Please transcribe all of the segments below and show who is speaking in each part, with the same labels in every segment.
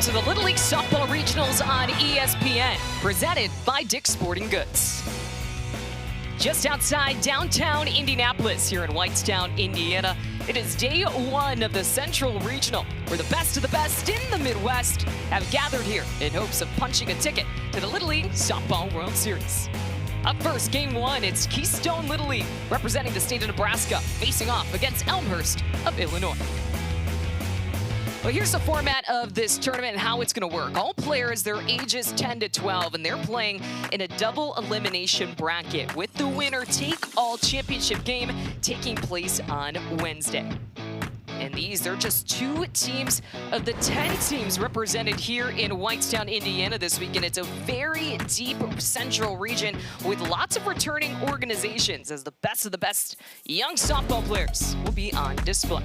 Speaker 1: Welcome to the Little League Softball Regionals on ESPN, presented by Dick's Sporting Goods. Just outside downtown Indianapolis here in Whitestown, Indiana, it is day one of the Central Regional, where the best of the best in the Midwest have gathered here in hopes of punching a ticket to the Little League Softball World Series. Up first, game one, it's Keystone Little League, representing the state of Nebraska, facing off against Elmhurst of Illinois. Well, here's the format of this tournament and how it's going to work. All players, their ages 10 to 12, and they're playing in a double elimination bracket with the winner take all championship game taking place on Wednesday. And they're just 2 teams of the 10 teams represented here in Whitestown, Indiana this weekend. It's a very deep central region with lots of returning organizations as the best of the best young softball players will be on display.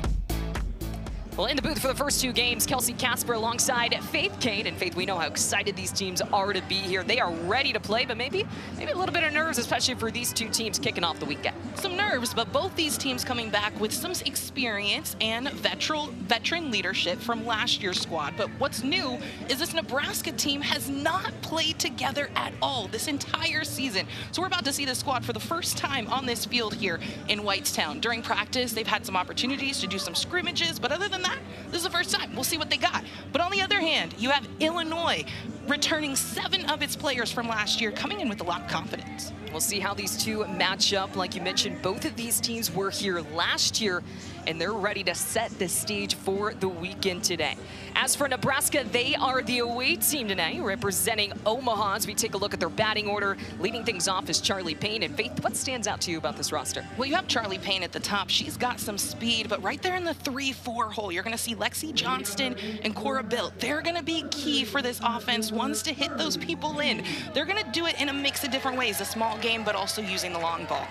Speaker 1: Well, in the booth for the first 2 games, Kelsey Casper alongside Faith Kane. And Faith, we know how excited these teams are to be here. They are ready to play, but maybe a little bit of nerves, especially for these 2 teams kicking off the weekend.
Speaker 2: Some nerves, but both these teams coming back with some experience and veteran leadership from last year's squad. But what's new is this Nebraska team has not played together at all this entire season. So we're about to see the squad for the first time on this field here in Whitestown. During practice, they've had some opportunities to do some scrimmages, but other than that, this is the first time. We'll see what they got. But on the other hand, you have Illinois returning 7 of its players from last year, coming in with a lot of confidence.
Speaker 1: We'll see how these 2 match up. Like you mentioned, both of these teams were here last year, and they're ready to set the stage for the weekend today. As for Nebraska, they are the away team tonight, representing Omaha. As we take a look at their batting order, leading things off is Charlie Payne. And Faith, what stands out to you about this roster?
Speaker 2: Well, you have Charlie Payne at the top. She's got some speed, but right there in the 3-4 hole, you're going to see Lexi Johnston and Cora Bilt. They're going to be key for this offense, ones to hit those people in. They're going to do it in a mix of different ways, a small game, but also using the long ball.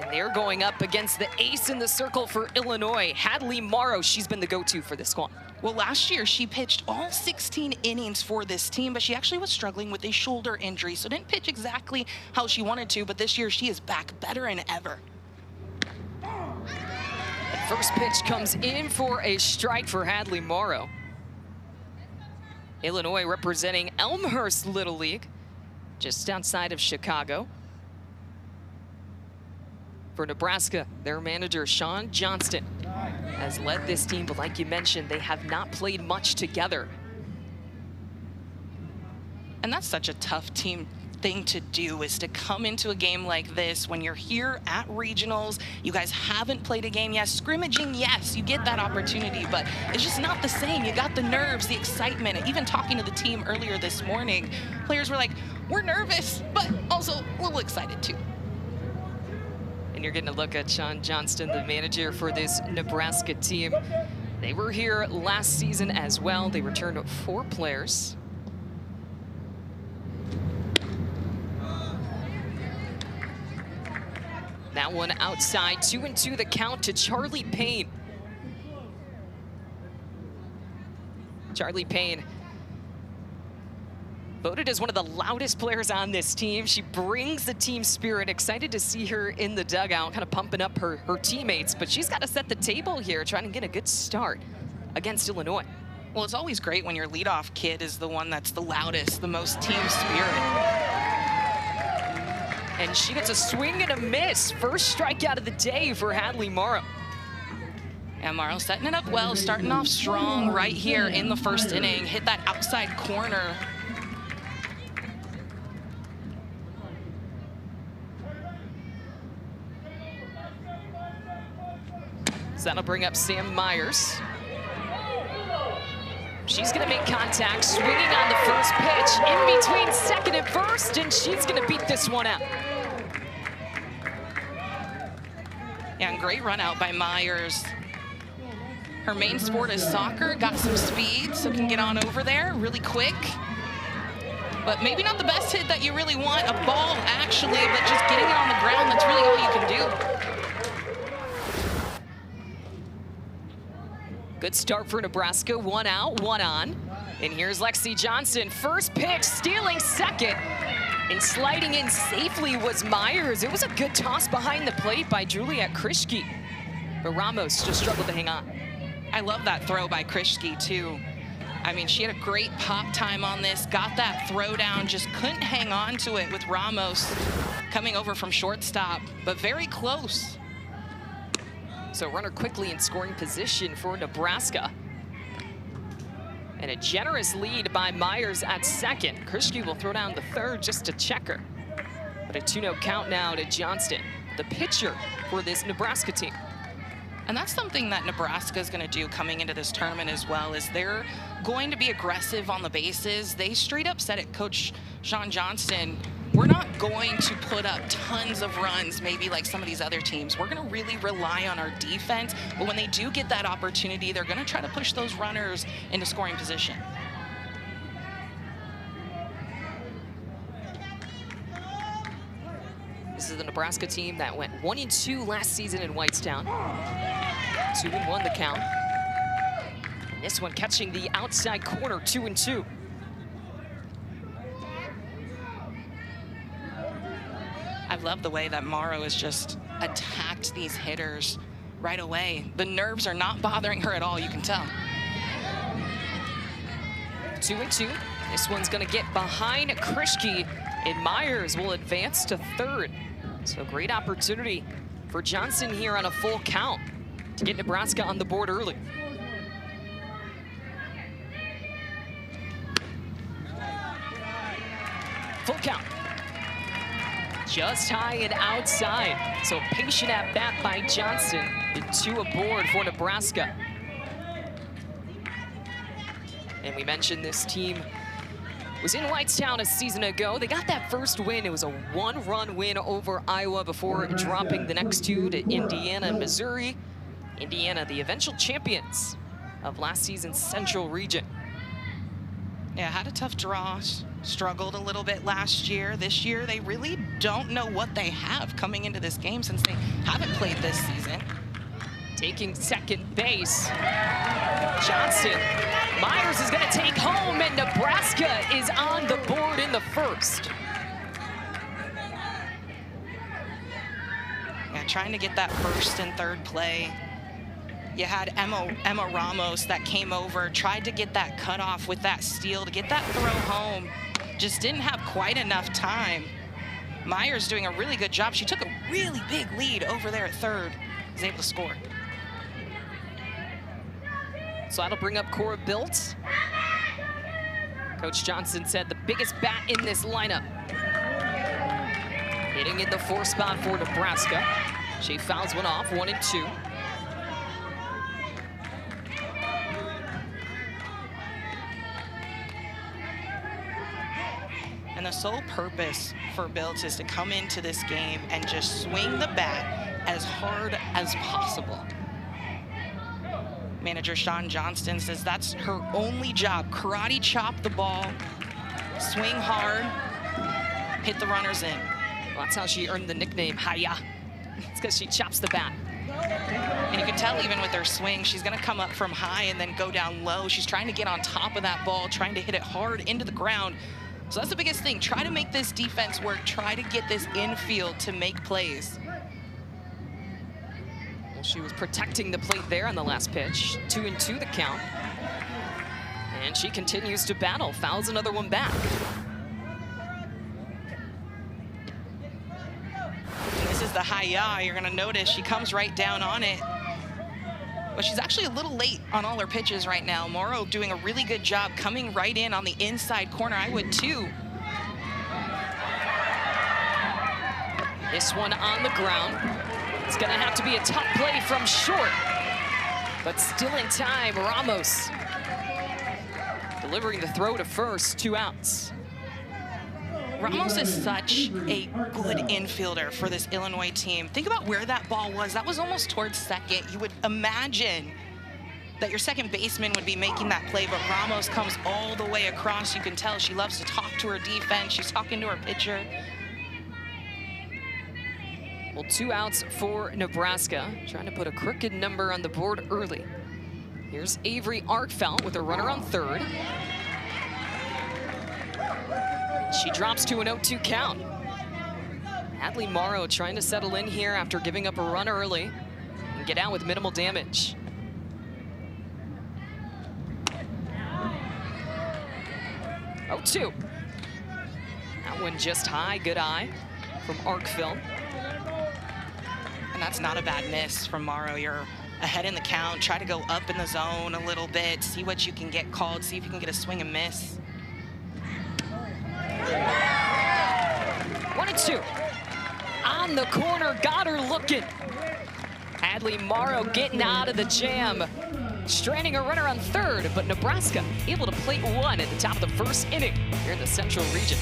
Speaker 1: And they're going up against the ace in the circle for Illinois, Hadley Morrow. She's been the go-to for this squad.
Speaker 2: Well, last year she pitched all 16 innings for this team, but she actually was struggling with a shoulder injury, so didn't pitch exactly how she wanted to, but this year she is back better than ever.
Speaker 1: The first pitch comes in for a strike for Hadley Morrow. Illinois representing Elmhurst Little League, just outside of Chicago. For Nebraska, their manager, Sean Johnston, has led this team, but like you mentioned, they have not played much together.
Speaker 2: And that's such a tough team thing to do, is to come into a game like this when you're here at regionals. You guys haven't played a game yet. Scrimmaging, yes, you get that opportunity, but it's just not the same. You got the nerves, the excitement. Even talking to the team earlier this morning, players were like, we're nervous, but also a little excited too.
Speaker 1: And you're getting a look at Sean Johnston, the manager for this Nebraska team. They were here last season as well. They returned 4 players. That one outside, 2-2 the count to Charlie Payne. Charlie Payne, voted as one of the loudest players on this team. She brings the team spirit. Excited to see her in the dugout, kind of pumping up her teammates, but she's got to set the table here, trying to get a good start against Illinois.
Speaker 2: Well, it's always great when your leadoff kid is the one that's the loudest, the most team spirit.
Speaker 1: And she gets a swing and a miss. First strikeout of the day for Hadley Morrow.
Speaker 2: And Morrow setting it up well, starting off strong right here in the first inning. Hit that outside corner.
Speaker 1: So that'll bring up Sam Myers. She's gonna make contact, swinging on the first pitch, in between second and first, and she's gonna beat this one out.
Speaker 2: Yeah, and great run out by Myers. Her main sport is soccer, got some speed, so can get on over there really quick. But maybe not the best hit that you really want, a ball actually, but just getting it on the ground, that's really all you can do.
Speaker 1: Good start for Nebraska, 1 out, 1 on. And here's Lexi Johnston, first pitch, stealing second. And sliding in safely was Myers. It was a good toss behind the plate by Juliet Krischke. But Ramos just struggled to hang on.
Speaker 2: I love that throw by Krischke too. I mean, she had a great pop time on this, got that throw down, just couldn't hang on to it with Ramos coming over from shortstop, but very close.
Speaker 1: So runner quickly in scoring position for Nebraska. And a generous lead by Myers at second. Krischke will throw down the third just to check her. But a 2-0 count now to Johnston, the pitcher for this Nebraska team.
Speaker 2: And that's something that Nebraska is going to do coming into this tournament as well, is they're going to be aggressive on the bases. They straight up said it, Coach Sean Johnston, we're not going to put up tons of runs, maybe like some of these other teams. We're going to really rely on our defense. But when they do get that opportunity, they're going to try to push those runners into scoring position.
Speaker 1: This is the Nebraska team that went 1-2 last season in Whitestown. 2-1 the count. And this one catching the outside corner, 2-2.
Speaker 2: I love the way that Morrow has just attacked these hitters right away. The nerves are not bothering her at all, you can tell.
Speaker 1: 2-2. This one's gonna get behind Krischke, and Myers will advance to third. So great opportunity for Johnson here on a full count to get Nebraska on the board early. Full count. Just high and outside. So patient at bat by Johnson, and 2 aboard for Nebraska. And we mentioned this team was in Whitestown a season ago. They got that first win. It was a 1-run win over Iowa before dropping the next 2 to Indiana and Missouri. Indiana, the eventual champions of last season's Central Region.
Speaker 2: Yeah, had a tough draw, struggled a little bit last year. This year, they really don't know what they have coming into this game since they haven't played this season.
Speaker 1: Taking second base, Johnson. Myers is gonna take home, and Nebraska is on the board in the first.
Speaker 2: Yeah, trying to get that first and third play. You had Emma Ramos that came over, tried to get that cutoff with that steal to get that throw home. Just didn't have quite enough time. Myers doing a really good job. She took a really big lead over there at third. Was able to score.
Speaker 1: So that'll bring up Cora Bilt. Coach Johnson said the biggest bat in this lineup. Hitting in the 4th spot for Nebraska. She fouls one off, 1-2.
Speaker 2: And the sole purpose for Bilt is to come into this game and just swing the bat as hard as possible. Manager Sean Johnston says that's her only job. Karate chop the ball, swing hard, hit the runners in.
Speaker 1: Well, that's how she earned the nickname Haya. It's because she chops the bat.
Speaker 2: And you can tell even with her swing, she's gonna come up from high and then go down low. She's trying to get on top of that ball, trying to hit it hard into the ground. So that's the biggest thing. Try to make this defense work. Try to get this infield to make plays.
Speaker 1: Well, she was protecting the plate there on the last pitch. 2-2 the count. And she continues to battle, fouls another one back.
Speaker 2: And this is the hi-ya. You're gonna notice she comes right down on it. But she's actually a little late on all her pitches right now. Morrow doing a really good job coming right in on the inside corner. I would too.
Speaker 1: This one on the ground. It's gonna have to be a tough play from short, but still in time. Ramos delivering the throw to first, 2 outs.
Speaker 2: Ramos is such a good infielder for this Illinois team. Think about where that ball was. That was almost towards second. You would imagine that your second baseman would be making that play, but Ramos comes all the way across. You can tell she loves to talk to her defense. She's talking to her pitcher.
Speaker 1: Well, 2 outs for Nebraska, trying to put a crooked number on the board early. Here's Avery Arkfeld with a runner on third. She drops to an 0-2 count. Hadley Morrow trying to settle in here after giving up a run early and get out with minimal damage. 0-2. That one just high, good eye from Arkville.
Speaker 2: And that's not a bad miss from Morrow. You're ahead in the count. Try to go up in the zone a little bit, see what you can get called, see if you can get a swing and miss.
Speaker 1: 1-2. On the corner, got her looking. Hadley Morrow getting out of the jam. Stranding a runner on third, but Nebraska able to plate one at the top of the first inning here in the Central region.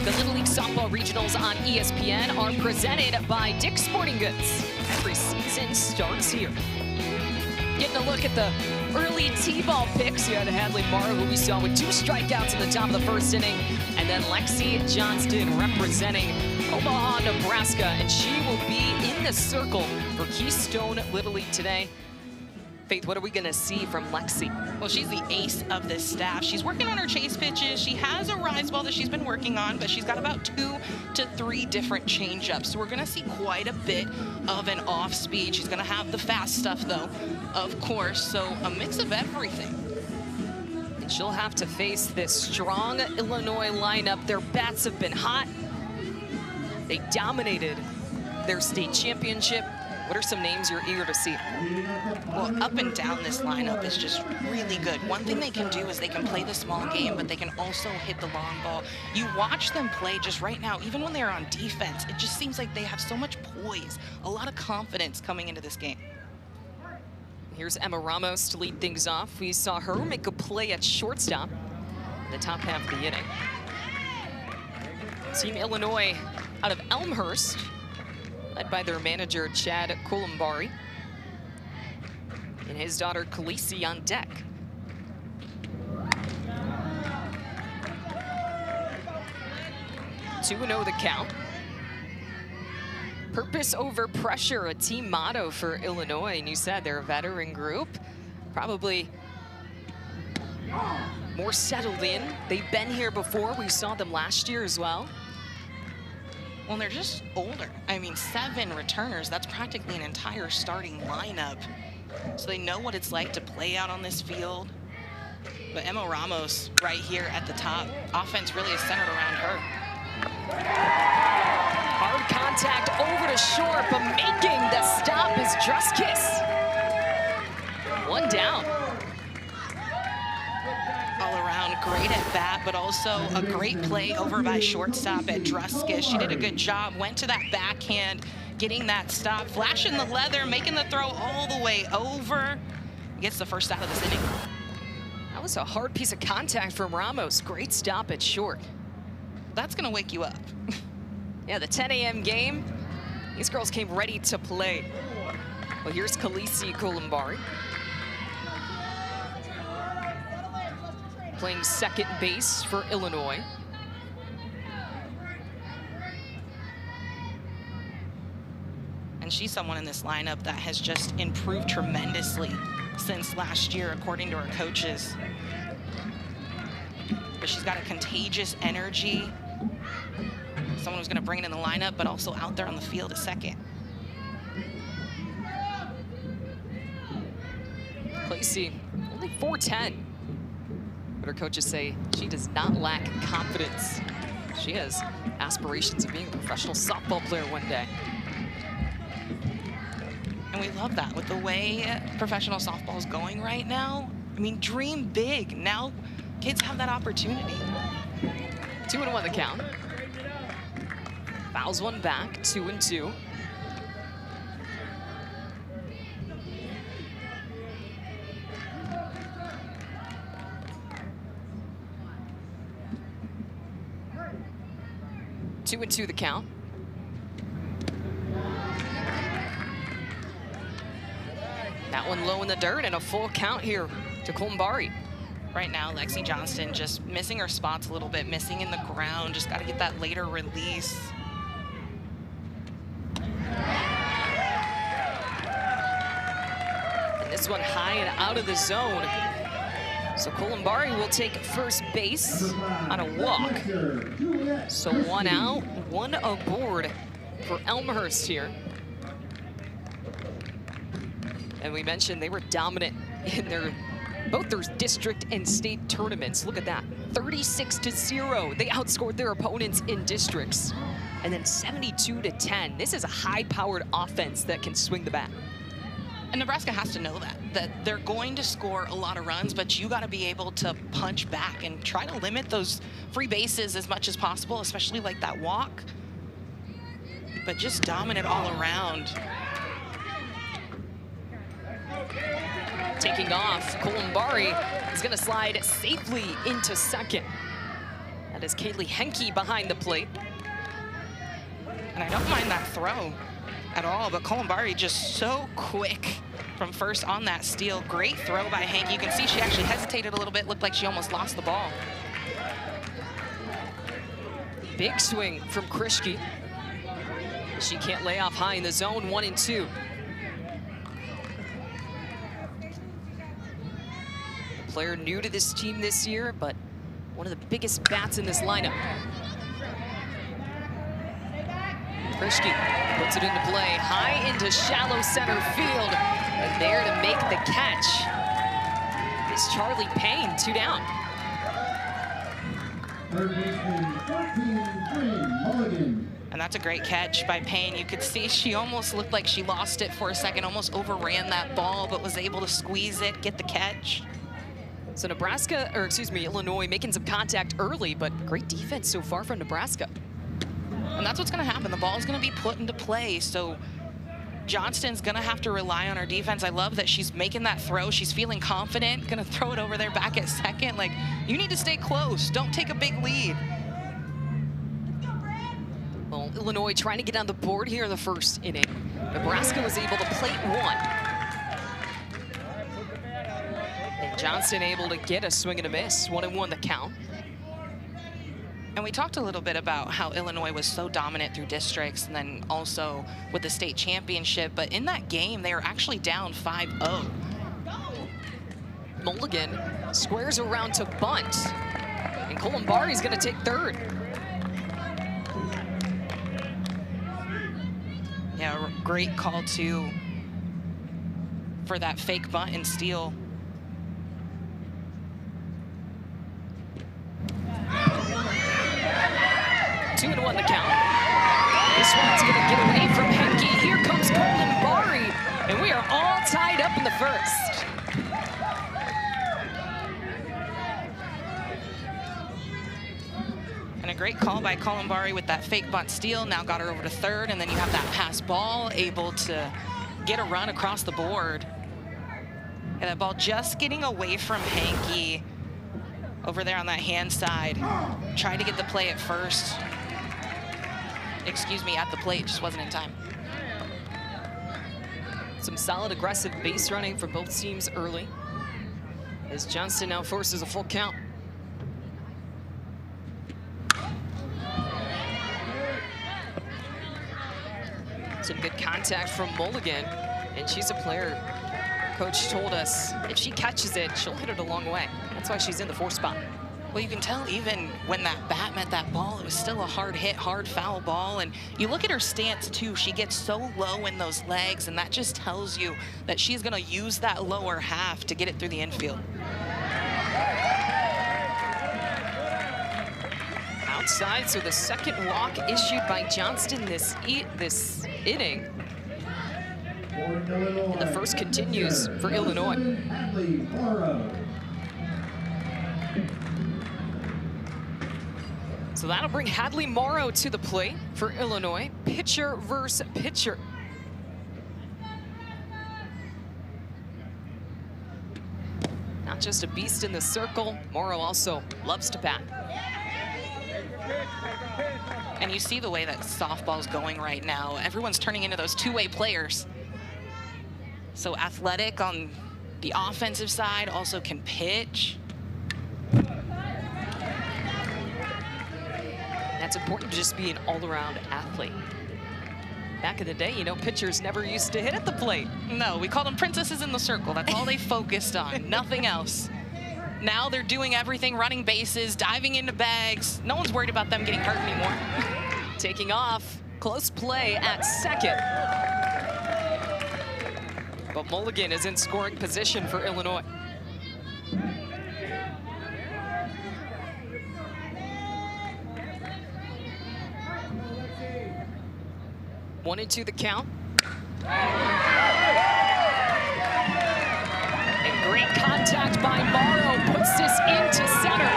Speaker 1: The Little League Softball Regionals on ESPN are presented by Dick's Sporting Goods. Every season starts here. Getting a look at the early T-ball picks. You had Hadley Morrow, who we saw with 2 strikeouts in the top of the first inning, and then Lexi Johnston representing Omaha, Nebraska, and she will be in the circle for Keystone Little League today. Faith, what are we going to see from Lexi?
Speaker 2: Well, she's the ace of this staff. She's working on her chase pitches. She has a rise ball that she's been working on, but she's got about 2 to 3 different changeups. So we're going to see quite a bit of an off speed. She's going to have the fast stuff, though, of course. So a mix of everything.
Speaker 1: And she'll have to face this strong Illinois lineup. Their bats have been hot. They dominated their state championship. What are some names you're eager to see?
Speaker 2: Well, up and down this lineup is just really good. One thing they can do is they can play the small game, but they can also hit the long ball. You watch them play just right now, even when they're on defense, it just seems like they have so much poise, a lot of confidence coming into this game.
Speaker 1: Here's Emma Ramos to lead things off. We saw her make a play at shortstop in the top half of the inning. Team Illinois out of Elmhurst, led by their manager, Chad Koulimbari, and his daughter, Khaleesi, on deck. Two 2-0 the count. Purpose over pressure, a team motto for Illinois. And you said they're a veteran group, probably more settled in. They've been here before. We saw them last year as well.
Speaker 2: Well, they're just older. I mean, 7 returners, that's practically an entire starting lineup. So they know what it's like to play out on this field. But Emma Ramos right here at the top. Offense really is centered around her.
Speaker 1: Hard contact over to short, but making the stop is Druskis. 1 down.
Speaker 2: All around, great at bat, but also a great play over by shortstop at Druskis. She did a good job, went to that backhand, getting that stop, flashing the leather, making the throw all the way over. Gets the first out of this inning.
Speaker 1: That was a hard piece of contact from Ramos. Great stop at short.
Speaker 2: That's gonna wake you up.
Speaker 1: Yeah, the 10 a.m. game, these girls came ready to play. Well, here's Khaleesi Koulimbari, playing second base for Illinois.
Speaker 2: And she's someone in this lineup that has just improved tremendously since last year, according to her coaches. But she's got a contagious energy. Someone who's going to bring it in the lineup, but also out there on the field a second.
Speaker 1: Lacey, only 4'10", but her coaches say she does not lack confidence. She has aspirations of being a professional softball player one day.
Speaker 2: And we love that with the way professional softball is going right now. I mean, dream big. Now kids have that opportunity.
Speaker 1: 2-1 the count. Fouls one back, 2-2. Two and two the count. That one low in the dirt and a full count here to Columbari.
Speaker 2: Right now, Lexi Johnston just missing her spots a little bit, missing in the ground. Just got to get that later release.
Speaker 1: And this one high and out of the zone. So Columbari will take first base on a walk. So one out, one aboard for Elmhurst here. And we mentioned they were dominant in both their district and state tournaments. Look at that, 36-0. They outscored their opponents in districts. And then 72-10. This is a high-powered offense that can swing the bat.
Speaker 2: And Nebraska has to know that they're going to score a lot of runs, but you got to be able to punch back and try to limit those free bases as much as possible, especially like that walk. But just dominant all around.
Speaker 1: Taking off, Columbari is going to slide safely into second. That is Kaylee Henke behind the plate.
Speaker 2: And I don't mind that throw at all, but Columbari just so quick from first on that steal. Great throw by Henke. You can see she actually hesitated a little bit, looked like she almost lost the ball.
Speaker 1: Big swing from Krischke. She can't lay off high in the zone, 1 and 2. A player new to this team this year, but one of the biggest bats in this lineup. Krischke puts it into play, high into shallow center field, and there to make the catch is Charlie Payne, 2 down.
Speaker 3: Third baseman, 14-3, Mulligan.
Speaker 2: And that's a great catch by Payne. You could see she almost looked like she lost it for a second, almost overran that ball, but was able to squeeze it, get the catch.
Speaker 1: So Illinois making some contact early, but great defense so far from Nebraska.
Speaker 2: And that's what's going to happen. The ball is going to be put into play. So Johnston's going to have to rely on her defense. I love that she's making that throw. She's feeling confident, going to throw it over there back at second. Like, you need to stay close. Don't take a big lead.
Speaker 1: Well, Illinois trying to get on the board here in the first inning. Nebraska was able to plate one. And Johnston able to get a swing and a miss. 1-1 the count.
Speaker 2: And we talked a little bit about how Illinois was so dominant through districts and then also with the state championship. But in that game, they were actually down 5-0.
Speaker 1: Mulligan squares around to bunt. And Columbari's going to take third.
Speaker 2: Yeah, great call, too, for that fake bunt and steal.
Speaker 1: Two and 1 the count. This one's going to get away from Henke. Here comes Columbari, and we are all tied up in the first.
Speaker 2: And a great call by Columbari with that fake bunt steal. Now got her over to third, and then you have that pass ball able to get a run across the board. And that ball just getting away from Henke over there on that hand side. Tried to get the play at first. Excuse me, at the plate, just wasn't in time.
Speaker 1: Some solid aggressive base running from both teams early, as Johnston now forces a full count. Some good contact from Mulligan, and she's a player. Coach told us if she catches it, she'll hit it a long way. That's why she's in the 4th spot.
Speaker 2: Well, you can tell even when that bat met that ball, it was still a hard hit, hard foul ball. And you look at her stance too, she gets so low in those legs, and that just tells you that she's gonna use that lower half to get it through the infield.
Speaker 1: Outside, so the second walk issued by Johnston this inning. And the first continues for Illinois.
Speaker 3: Hadley Morrow.
Speaker 1: So that'll bring Hadley Morrow to the plate for Illinois. Pitcher versus pitcher. Not just a beast in the circle, Morrow also loves to bat.
Speaker 2: And you see the way that softball's going right now. Everyone's turning into those two-way players. So athletic on the offensive side, also can pitch.
Speaker 1: That's important to just be an all-around athlete. Back in the day, you know, pitchers never used to hit at the plate.
Speaker 2: No, we called them princesses in the circle. That's all they focused on, nothing else. Now they're doing everything, running bases, diving into bags. No one's worried about them getting hurt anymore.
Speaker 1: Taking off, close play at second. But Mulligan is in scoring position for Illinois. One and two the count. And great contact by Morrow puts this into center.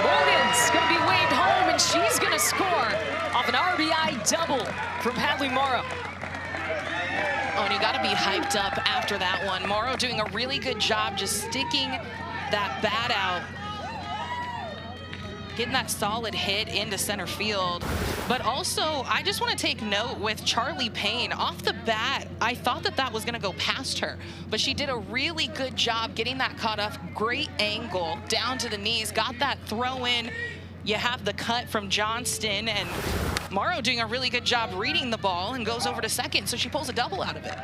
Speaker 1: Morgan's gonna be waved home, and she's gonna score off an RBI double from Hadley Morrow.
Speaker 2: Oh, and you gotta be hyped up after that one. Morrow doing a really good job just sticking that bat out, getting that solid hit into center field. But also, I just want to take note with Charlie Payne. Off the bat, I thought that that was going to go past her, but she did a really good job getting that caught up. Great angle down to the knees, got that throw in. You have the cut from Johnston, and Morrow doing a really good job reading the ball and goes over to second, so she pulls a double out of it.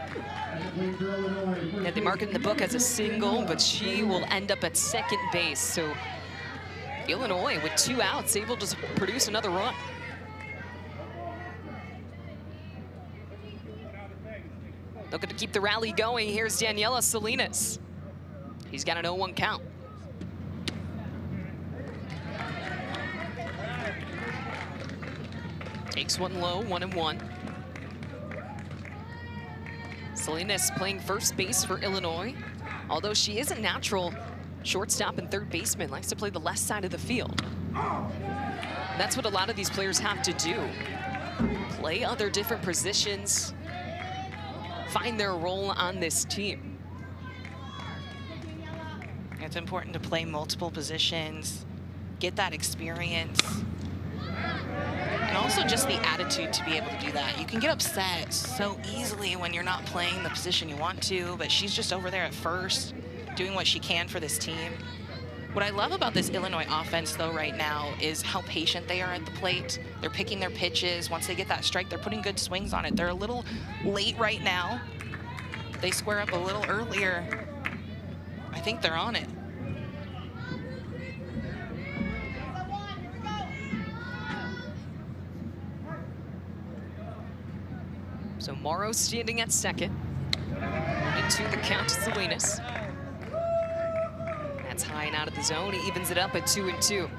Speaker 1: Yeah, they mark it in the book as a single, but she will end up at second base. So Illinois, with 2 outs, able to produce another run. Looking to keep the rally going. Here's Daniela Salinas. He's got an 0-1 count. Takes one low, 1-1. Salinas playing first base for Illinois. Although she is a natural shortstop and third baseman, likes to play the left side of the field. That's what a lot of these players have to do. Play other different positions, find their role on this team.
Speaker 2: It's important to play multiple positions, get that experience, and also just the attitude to be able to do that. You can get upset so easily when you're not playing the position you want to, but she's just over there at first, doing what she can for this team. What I love about this Illinois offense, though, right now is how patient they are at the plate. They're picking their pitches. Once they get that strike, they're putting good swings on it. They're a little late right now. They square up a little earlier. I think they're on it.
Speaker 1: So Morrow standing at second. Into the count to Salinas. That's high and out of the zone. He evens it up at 2-2.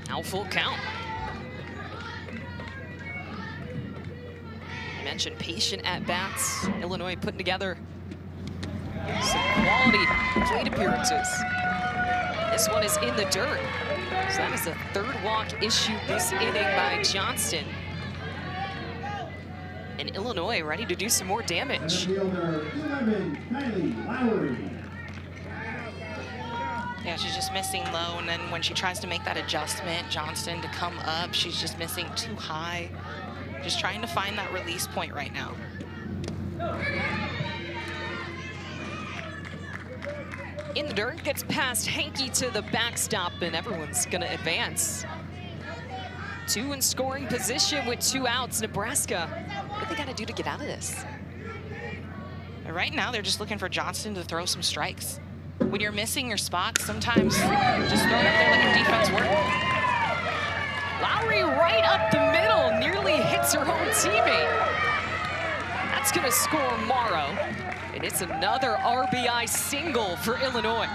Speaker 1: Now full count. Mentioned patient at-bats. Illinois putting together some quality plate appearances. This one is in the dirt. So that is the third walk issued this inning by Johnston. And Illinois ready to do some more damage.
Speaker 2: Yeah, she's just missing low, and then when she tries to make that adjustment, Johnston to come up, she's just missing too high. Just trying to find that release point right now.
Speaker 1: In the dirt, gets past Henke to the backstop, and everyone's gonna advance. 2 in scoring position with 2 outs. Nebraska, what they gotta do to get out of this?
Speaker 2: And right now, they're just looking for Johnston to throw some strikes. When you're missing your spots, sometimes just throw it up there, let your defense work.
Speaker 1: Lowry right up the middle, nearly hits her own teammate. That's gonna score Morrow, and it's another RBI single for Illinois.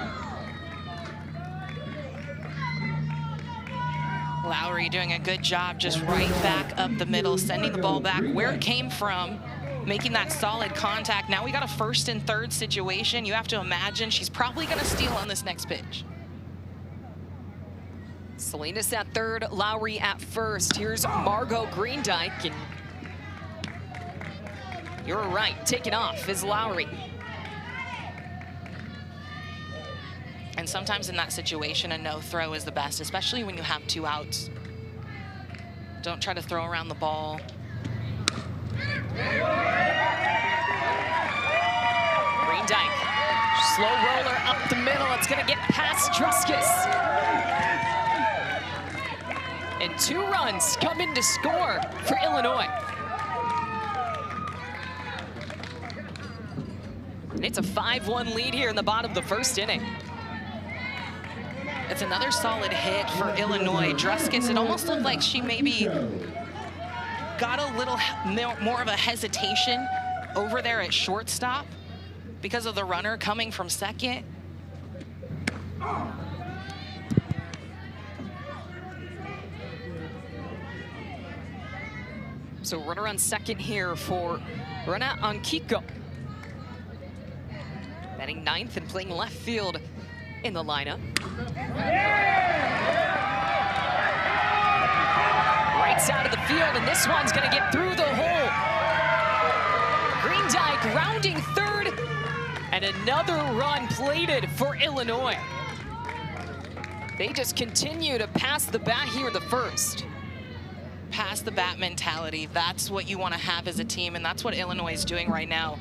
Speaker 2: Lowry doing a good job just right back up the middle, sending the ball back where it came from, making that solid contact. Now we got a 1st and 3rd situation. You have to imagine she's probably gonna steal on this next pitch.
Speaker 1: Salinas at 3rd, Lowry at 1st. Here's Margot Greendike, and you're right, taking off is Lowry.
Speaker 2: And sometimes in that situation, a no throw is the best, especially when you have 2 outs. Don't try to throw around the ball.
Speaker 1: Greendike, slow roller up the middle. It's gonna get past Druskis. And 2 runs come in to score for Illinois. And it's a 5-1 lead here in the bottom of the 1st inning.
Speaker 2: It's another solid hit for Illinois. Druskis, it almost looked like she maybe got a little more of a hesitation over there at shortstop because of the runner coming from second.
Speaker 1: So runner on second here for Rena Ankiko. Batting 9th and playing left field in the lineup. Right side of the field, and this one's gonna get through the hole. Greendike rounding 3rd, and another run plated for Illinois. They just continue to pass the bat here in the 1st.
Speaker 2: Pass the bat mentality. That's what you want to have as a team, and that's what Illinois is doing right now.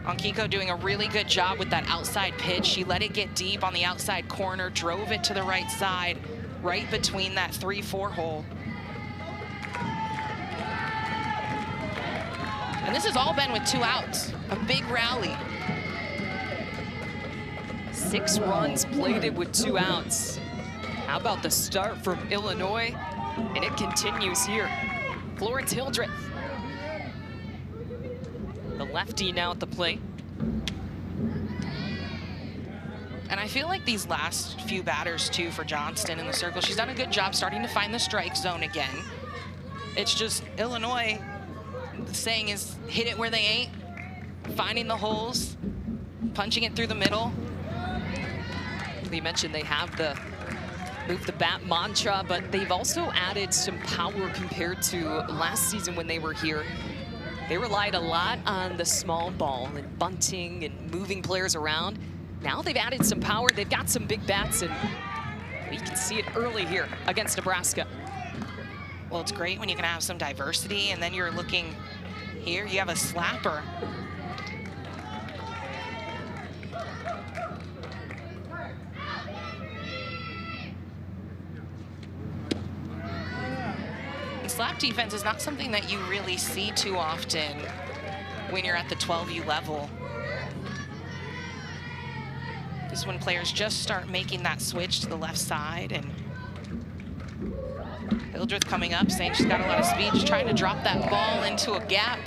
Speaker 2: Ankiko doing a really good job with that outside pitch. She let it get deep on the outside corner, drove it to the right side, right between that 3-4 hole. And this has all been with 2 outs. A big rally.
Speaker 1: 6 runs plated with 2 outs. How about the start from Illinois? And it continues here. Florence Hildreth, the lefty now at the plate.
Speaker 2: And I feel like these last few batters, too, for Johnston in the circle, she's done a good job starting to find the strike zone again. It's just Illinois, the saying is, hit it where they ain't, finding the holes, punching it through the middle.
Speaker 1: We mentioned they have the move the bat mantra, but they've also added some power compared to last season when they were here. They relied a lot on the small ball and bunting and moving players around. Now they've added some power. They've got some big bats, and we can see it early here against Nebraska.
Speaker 2: Well, it's great when you can have some diversity, and then you're looking here, you have a slapper. Slap defense is not something that you really see too often when you're at the 12U level. This is when players just start making that switch to the left side, and Hildreth coming up saying she's got a lot of speed, just trying to drop that ball into a gap.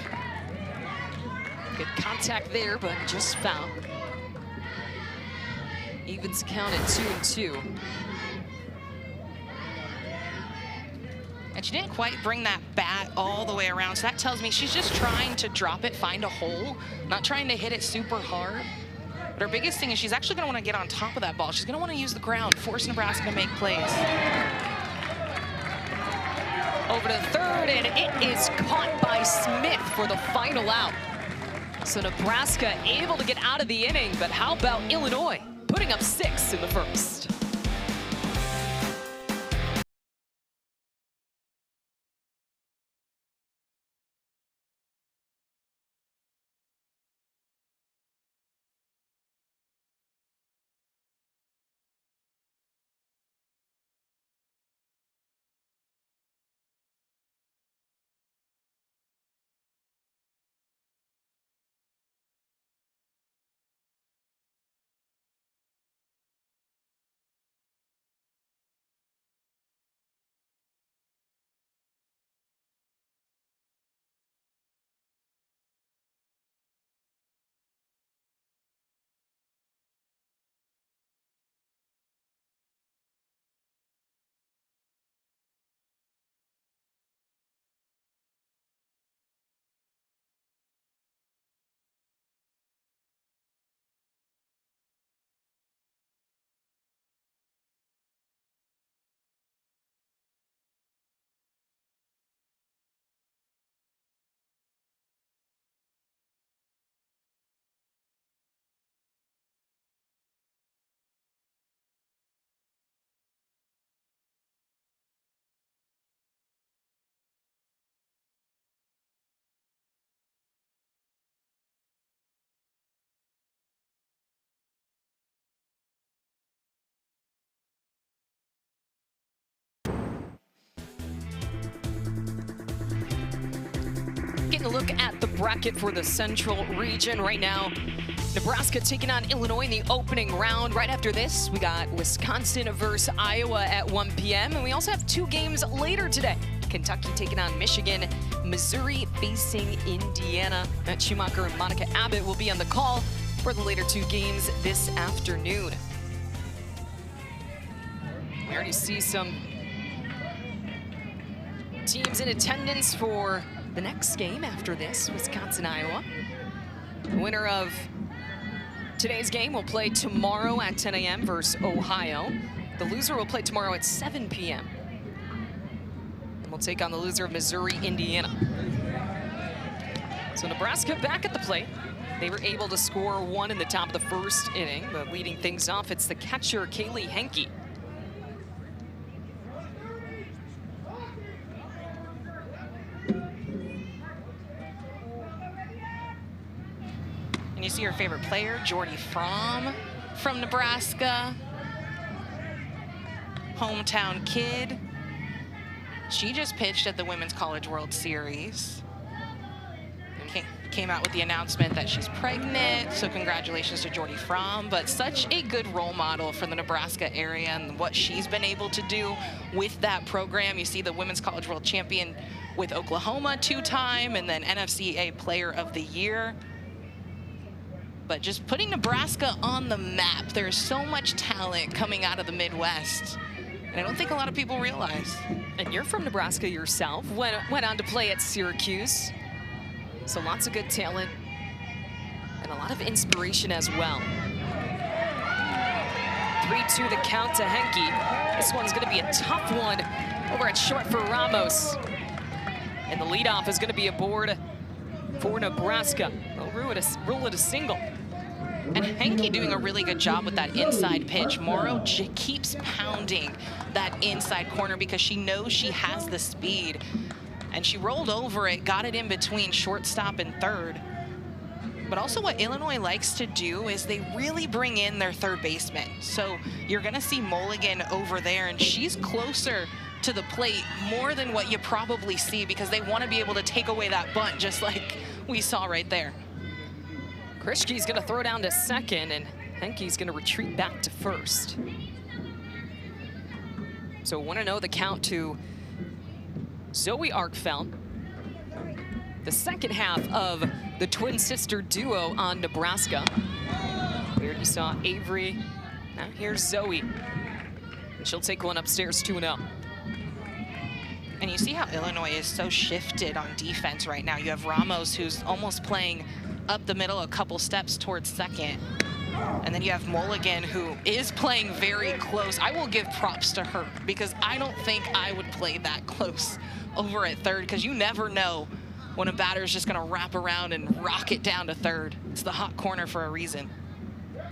Speaker 1: Good contact there, but just foul. Evens count at 2-2.
Speaker 2: And she didn't quite bring that bat all the way around, so that tells me she's just trying to drop it, find a hole, not trying to hit it super hard. But her biggest thing is she's actually gonna wanna get on top of that ball. She's gonna wanna use the ground, force Nebraska to make plays.
Speaker 1: Over to 3rd, and it is caught by Smith for the final out. So Nebraska able to get out of the inning, but how about Illinois? Put putting up 6 in the first. Getting a look at the bracket for the Central region right now. Nebraska taking on Illinois in the opening round. Right after this, we got Wisconsin versus Iowa at 1 p.m. And we also have 2 games later today. Kentucky taking on Michigan, Missouri facing Indiana. Matt Schumacher and Monica Abbott will be on the call for the later 2 games this afternoon. We already see some teams in attendance for the next game after this, Wisconsin, Iowa. The winner of today's game will play tomorrow at 10 a.m. versus Ohio. The loser will play tomorrow at 7 p.m. And we'll take on the loser of Missouri, Indiana. So Nebraska back at the plate. They were able to score 1 in the top of the first inning, but leading things off, it's the catcher, Kaylee Henke.
Speaker 2: And you see her favorite player, Jordy Fromm from Nebraska. Hometown kid. She just pitched at the Women's College World Series. Came out with the announcement that she's pregnant, so congratulations to Jordy Fromm. But such a good role model for the Nebraska area and what she's been able to do with that program. You see the Women's College World Champion with Oklahoma 2-time, and then NFCA Player of the Year. But just putting Nebraska on the map. There's so much talent coming out of the Midwest, and I don't think a lot of people realize.
Speaker 1: And you're from Nebraska yourself, went on to play at Syracuse. So lots of good talent and a lot of inspiration as well. 3-2 the count to Henke. This one's gonna be a tough one over at short for Ramos. And the leadoff is gonna be aboard for Nebraska. They'll rule it a single.
Speaker 2: And Henke doing a really good job with that inside pitch. Morrow keeps pounding that inside corner because she knows she has the speed. And she rolled over it, got it in between shortstop and third. But also what Illinois likes to do is they really bring in their third baseman. So you're gonna see Mulligan over there, and she's closer to the plate more than what you probably see because they wanna be able to take away that bunt just like we saw right there.
Speaker 1: Krischke's gonna throw down to second, and Henke's gonna retreat back to first. So 1-0 the count to Zoe Arkfeld. The second half of the twin sister duo on Nebraska. We already saw Avery. Now here's Zoe. And she'll take one upstairs 2-0.
Speaker 2: And you see how Illinois is so shifted on defense right now. You have Ramos, who's almost playing up the middle a couple steps towards second. And then you have Mulligan, who is playing very close. I will give props to her because I don't think I would play that close over at third, because you never know when a batter's just gonna wrap around and rock it down to third. It's the hot corner for a reason.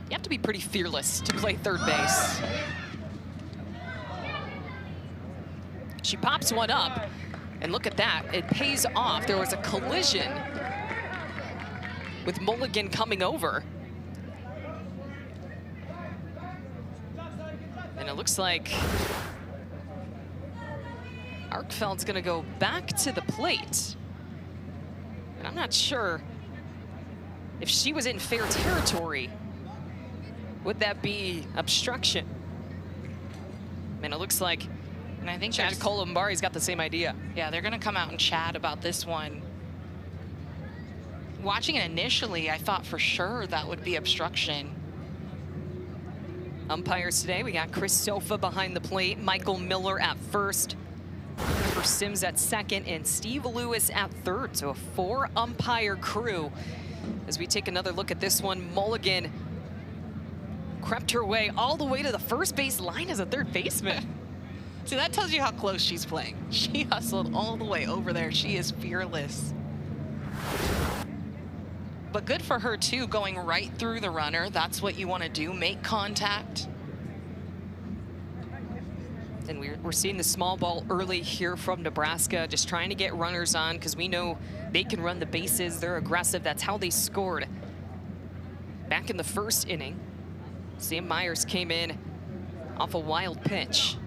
Speaker 1: Yeah, have to be pretty fearless to play third base. She pops one up, and look at that. It pays off. There was a collision with Mulligan coming over. And it looks like Arkfeld's gonna go back to the plate. And I'm not sure if she was in fair territory. Would that be obstruction? And it looks like,
Speaker 2: and I think
Speaker 1: Chad Columbari's got the same idea.
Speaker 2: Yeah, they're gonna come out and chat about this one. Watching it initially, I thought for sure that would be obstruction.
Speaker 1: Umpires today, we got Chris Sofa behind the plate, Michael Miller at first, Jennifer Sims at second, and Steve Lewis at third. So a 4-umpire crew. As we take another look at this one, Mulligan crept her way all the way to the first base line as a third baseman.
Speaker 2: See, that tells you how close she's playing. She hustled all the way over there. She is fearless. But good for her too, going right through the runner. That's what you want to do, make contact.
Speaker 1: And we're seeing the small ball early here from Nebraska, just trying to get runners on because we know they can run the bases. They're aggressive. That's how they scored back in the first inning. Sam Myers came in off a wild pitch.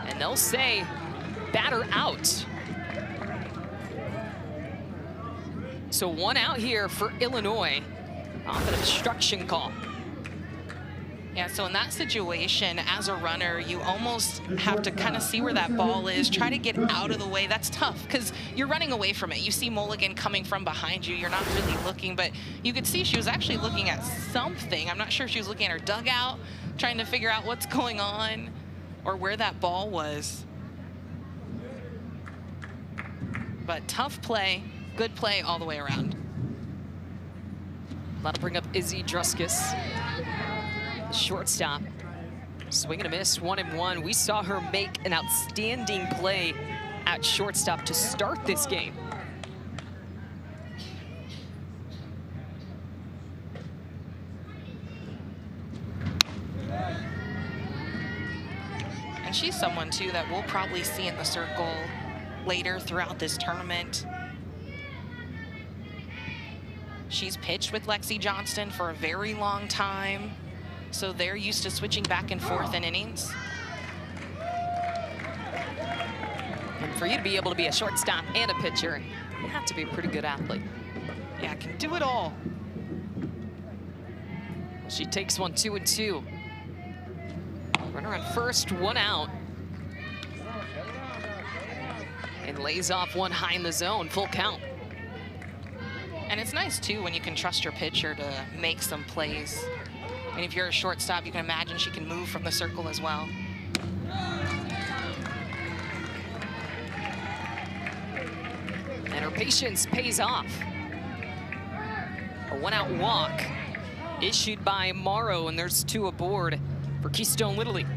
Speaker 1: And they'll say batter out. So 1 out here for Illinois off an obstruction call.
Speaker 2: Yeah, so in that situation, as a runner, you almost have to kind of see where that ball is, try to get out of the way. That's tough because you're running away from it. You see Mulligan coming from behind you. You're not really looking, but you could see she was actually looking at something. I'm not sure if she was looking at her dugout, trying to figure out what's going on or where that ball was. But tough play, good play all the way around.
Speaker 1: That'll bring up Izzy Druskus. Shortstop, swing and a miss, 1-1. We saw her make an outstanding play at shortstop to start this game.
Speaker 2: And she's someone too that we'll probably see in the circle later throughout this tournament. She's pitched with Lexi Johnston for a very long time. So they're used to switching back and forth in innings.
Speaker 1: And for you to be able to be a shortstop and a pitcher, you have to be a pretty good athlete.
Speaker 2: Yeah, can do it all.
Speaker 1: She takes one, 2-2. Runner on first, 1 out. And lays off one high in the zone, full count.
Speaker 2: And it's nice too when you can trust your pitcher to make some plays. And if you're a shortstop, you can imagine she can move from the circle as well.
Speaker 1: And her patience pays off. A 1-out walk issued by Morrow, and there's 2 aboard for Keystone Little League.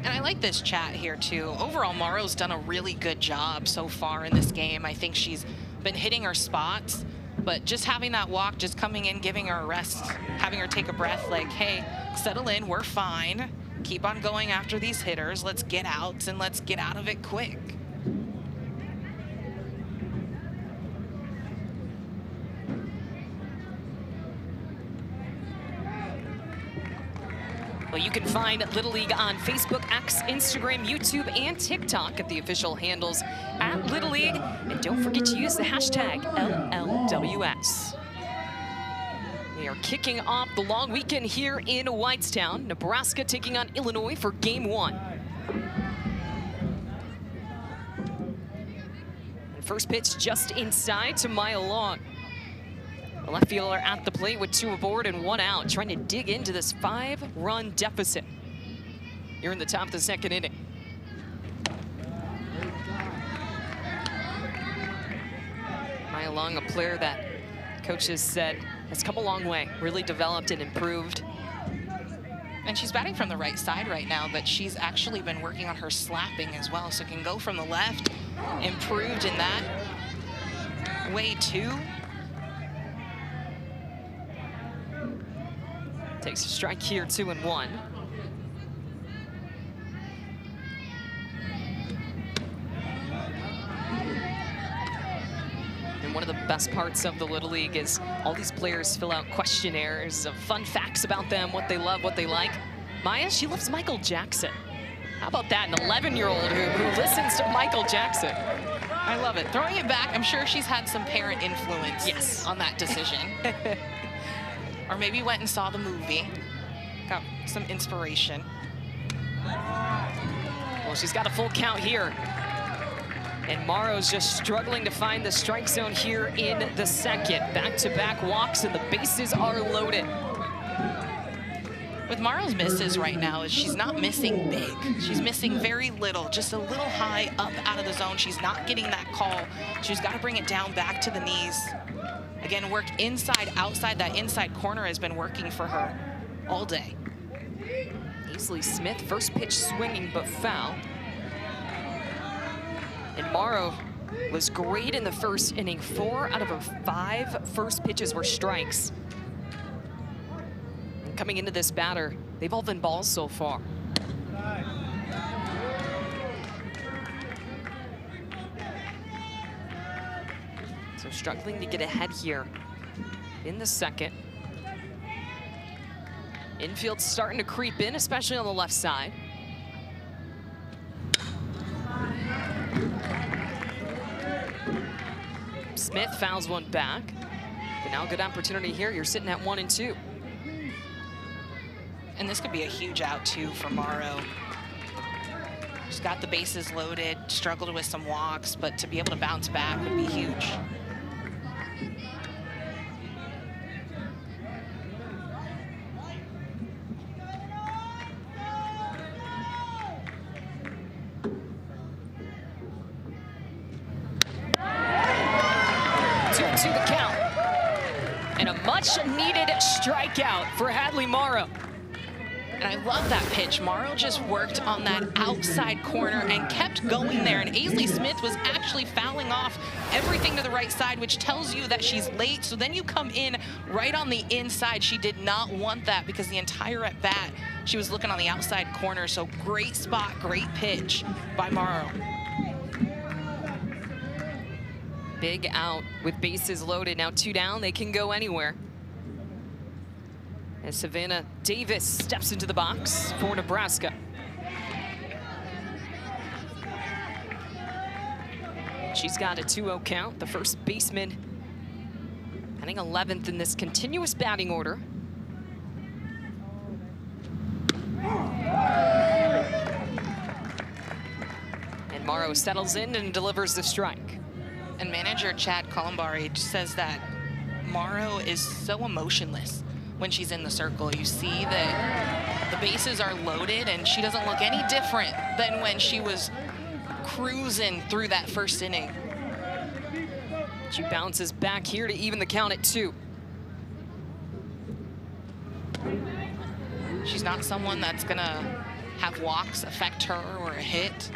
Speaker 2: And I like this chat here too. Overall, Morrow's done a really good job so far in this game. I think she's been hitting her spots, but just having that walk, just coming in, giving her a rest, having her take a breath, like, hey, settle in, we're fine. Keep on going after these hitters. Let's get outs and let's get out of it quick.
Speaker 1: Well, you can find Little League on Facebook, X, Instagram, YouTube, and TikTok at the official handles at Little League. And don't forget to use the hashtag LLWS. We are kicking off the long weekend here in Whitestown. Nebraska taking on Illinois for Game 1. And first pitch just inside to Maya Long. The left fielder at the plate with 2 aboard and 1 out, trying to dig into this 5-run deficit here in the top of the 2nd inning. Maya Long, a player that coaches said has come a long way, really developed and improved.
Speaker 2: And she's batting from the right side right now, but she's actually been working on her slapping as well, so can go from the left, improved in that. way too.
Speaker 1: Takes a strike here, 2-1. And one of the best parts of the Little League is all these players fill out questionnaires of fun facts about them, what they love, what they like. Maya, she loves Michael Jackson. How about that, an 11-year-old who listens to Michael Jackson?
Speaker 2: I love it. Throwing it back, I'm sure she's had some parent influence
Speaker 1: Yes.
Speaker 2: on that decision. Or maybe went and saw the movie. Got some inspiration.
Speaker 1: Well, she's got a full count here. And Morrow's just struggling to find the strike zone here in the second. Back-to-back walks and the bases are loaded.
Speaker 2: With Morrow's misses right now is she's not missing big. She's missing very little, just a little high up out of the zone. She's not getting that call. She's got to bring it down back to the knees. Again, work inside, outside. That inside corner has been working for her all day.
Speaker 1: Ainsley Smith, first pitch swinging but foul. And Morrow was great in the first inning. 4 out of her 5 first pitches were strikes. And coming into this batter, they've all been balls so far. So struggling to get ahead here in the second. Infield's starting to creep in, especially on the left side. Smith fouls one back. But now a good opportunity here. You're sitting at 1-2.
Speaker 2: And this could be a huge out too for Morrow. She's got the bases loaded, struggled with some walks, but to be able to bounce back would be huge.
Speaker 1: To the count. And a much-needed strikeout for Hadley Morrow.
Speaker 2: And I love that pitch. Morrow just worked on that outside corner and kept going there. And Ainsley Smith was actually fouling off everything to the right side, which tells you that she's late. So then you come in right on the inside. She did not want that because the entire at-bat, she was looking on the outside corner. So great spot, great pitch by Morrow.
Speaker 1: Big out with bases loaded. Now 2 down, they can go anywhere. As Savannah Davis steps into the box for Nebraska. She's got a 2-0 count. The first baseman, I think 11th in this continuous batting order. And Morrow settles in and delivers the strike.
Speaker 2: And manager Chad Columbari says that Morrow is so emotionless when she's in the circle. You see that the bases are loaded and she doesn't look any different than when she was cruising through that first inning.
Speaker 1: She bounces back here to even the count at 2.
Speaker 2: She's not someone that's gonna have walks affect her or a hit.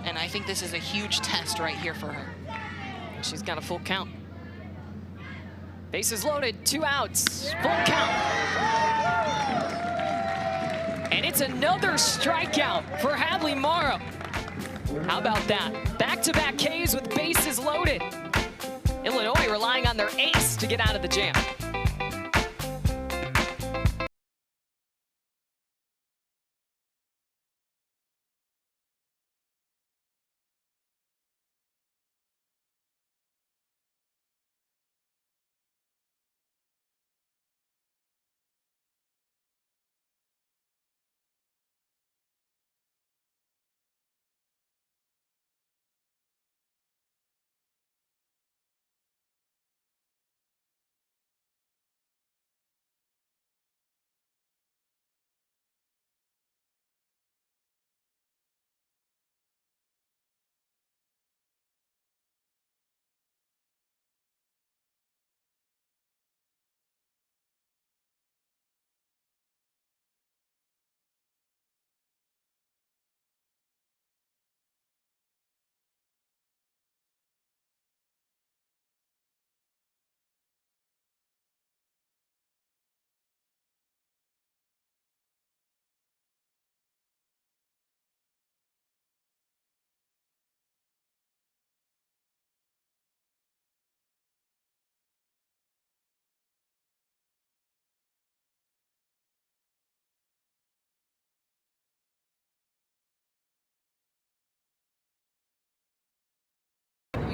Speaker 2: And I think this is a huge test right here for her.
Speaker 1: She's got a full count. Bases loaded, 2 outs, full count. And it's another strikeout for Hadley Morrow. How about that? Back-to-back Ks with bases loaded. Illinois relying on their ace to get out of the jam.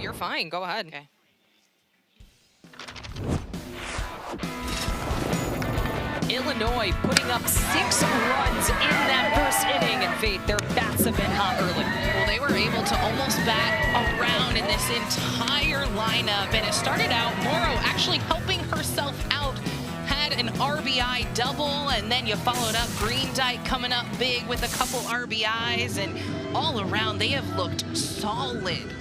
Speaker 1: you're fine. Go ahead.
Speaker 2: Okay.
Speaker 1: Illinois putting up 6 runs in that first inning, and Faith, their bats have been hot early.
Speaker 2: Well, they were able to almost bat around in this entire lineup, and it started out Morrow actually helping herself out. Had an RBI double, and then you followed up Green Dyke coming up big with a couple RBIs, and all around they have looked solid.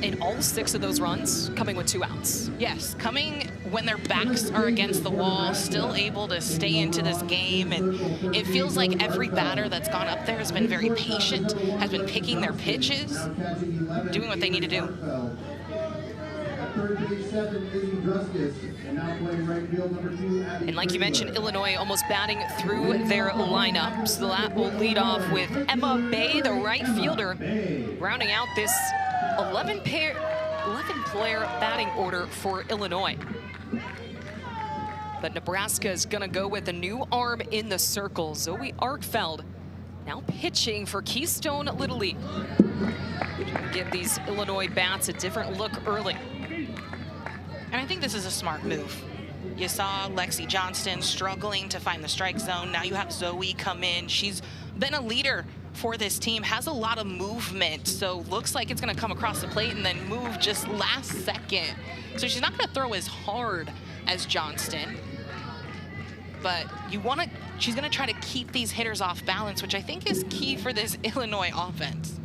Speaker 1: And all 6 of those runs coming with 2 outs.
Speaker 2: Yes, coming when their backs are against the wall, still able to stay into this game. And it feels like every batter that's gone up there has been very patient, has been picking their pitches, doing what they need to do.
Speaker 1: And like you mentioned, Illinois almost batting through their lineup. So that will lead off with Emma Bay, the right fielder, rounding out this 11-player batting order for Illinois. But Nebraska is going to go with a new arm in the circle. Zoe Arkfeld now pitching for Keystone Little League. Give these Illinois bats a different look early.
Speaker 2: And I think this is a smart move. You saw Lexi Johnston struggling to find the strike zone. Now you have Zoe come in. She's been a leader for this team, has a lot of movement, so looks like it's going to come across the plate and then move just last second. So she's not going to throw as hard as Johnston, but she's going to try to keep these hitters off balance, which I think is key for this Illinois offense.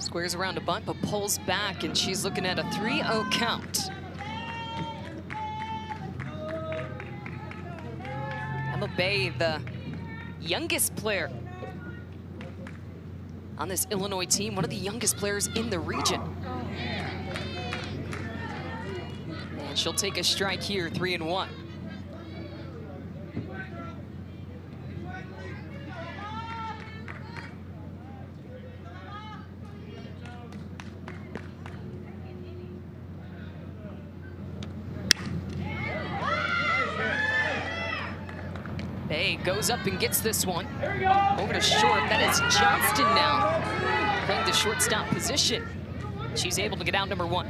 Speaker 1: Squares around a bunt, but pulls back, and she's looking at a 3-0 count. Emma Bay, the youngest player on this Illinois team, one of the youngest players in the region. And she'll take a strike here, 3-1. Bay goes up and gets this one. Over to short. That is Johnston now playing the shortstop position. She's able to get out number 1.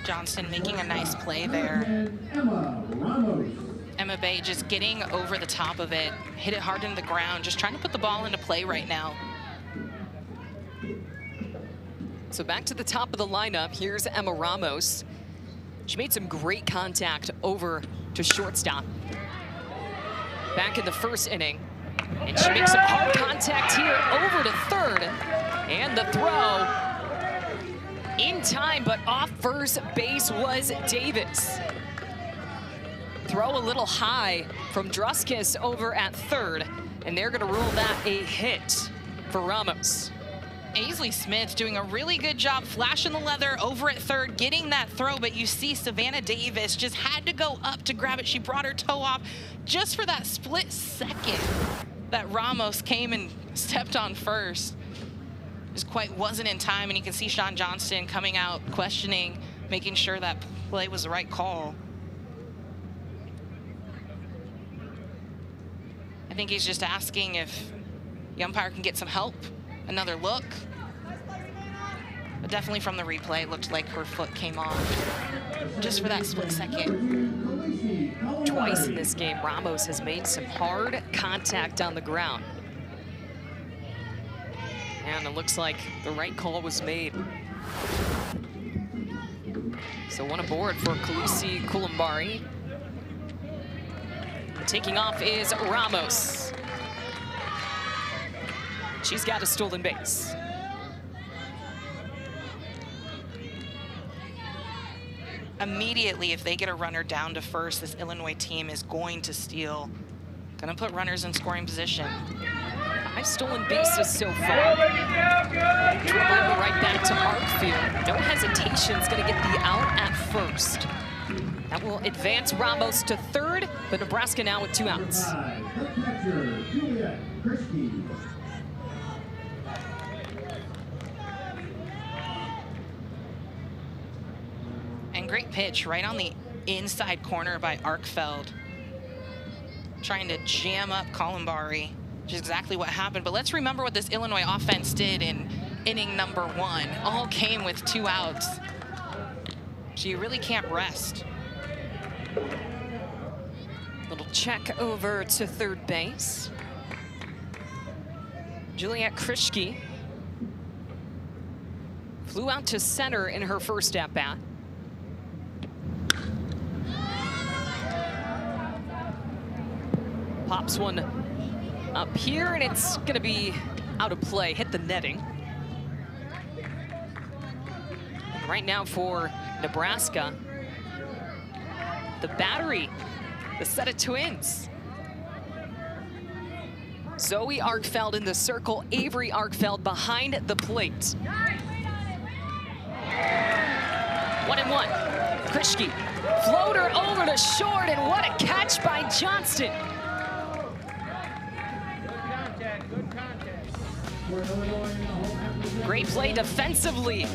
Speaker 2: Johnston making a nice play there. Emma Bay just getting over the top of it, hit it hard into the ground, just trying to put the ball into play right now.
Speaker 1: So back to the top of the lineup. Here's Emma Ramos. She made some great contact over to shortstop back in the first inning. And she makes some hard contact here over to third. And the throw in time, but off first base was Davis. Throw a little high from Druskis over at third. And they're gonna rule that a hit for Ramos.
Speaker 2: Aisley Smith doing a really good job flashing the leather over at third, getting that throw, but you see Savannah Davis just had to go up to grab it. She brought her toe off just for that split second that Ramos came and stepped on first. Just quite wasn't in time, and you can see Sean Johnston coming out, questioning, making sure that play was the right call. I think he's just asking if the umpire can get some help. Another look, but definitely from the replay, it looked like her foot came off just for that split second.
Speaker 1: Twice in this game, Ramos has made some hard contact on the ground. And it looks like the right call was made. So 1 aboard for Khaleesi Koulibaly. Taking off is Ramos. She's got a stolen base.
Speaker 2: Immediately, if they get a runner down to first, this Illinois team is going to steal. Gonna put runners in scoring position.
Speaker 1: 5 stolen bases so far. Dribbling right back to Arkfield. No hesitation's gonna get the out at first. That will advance Ramos to third, but Nebraska now with 2 outs.
Speaker 3: The catcher, Juliet Christie.
Speaker 2: And great pitch right on the inside corner by Arkfeld. trying to jam up Columbari, which is exactly what happened. But let's remember what this Illinois offense did in inning number 1. All came with 2 outs. So you really can't rest.
Speaker 1: Little check over to third base. Juliet Krischke flew out to center in her first at-bat. Pops one up here, and it's going to be out of play, hit the netting. And right now for Nebraska, the battery, the set of twins. Zoe Arkfeld in the circle, Avery Arkfeld behind the plate. 1-1. Krischke, floater over to short, and what a catch by Johnston. Great play defensively.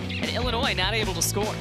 Speaker 1: And Illinois not able to score.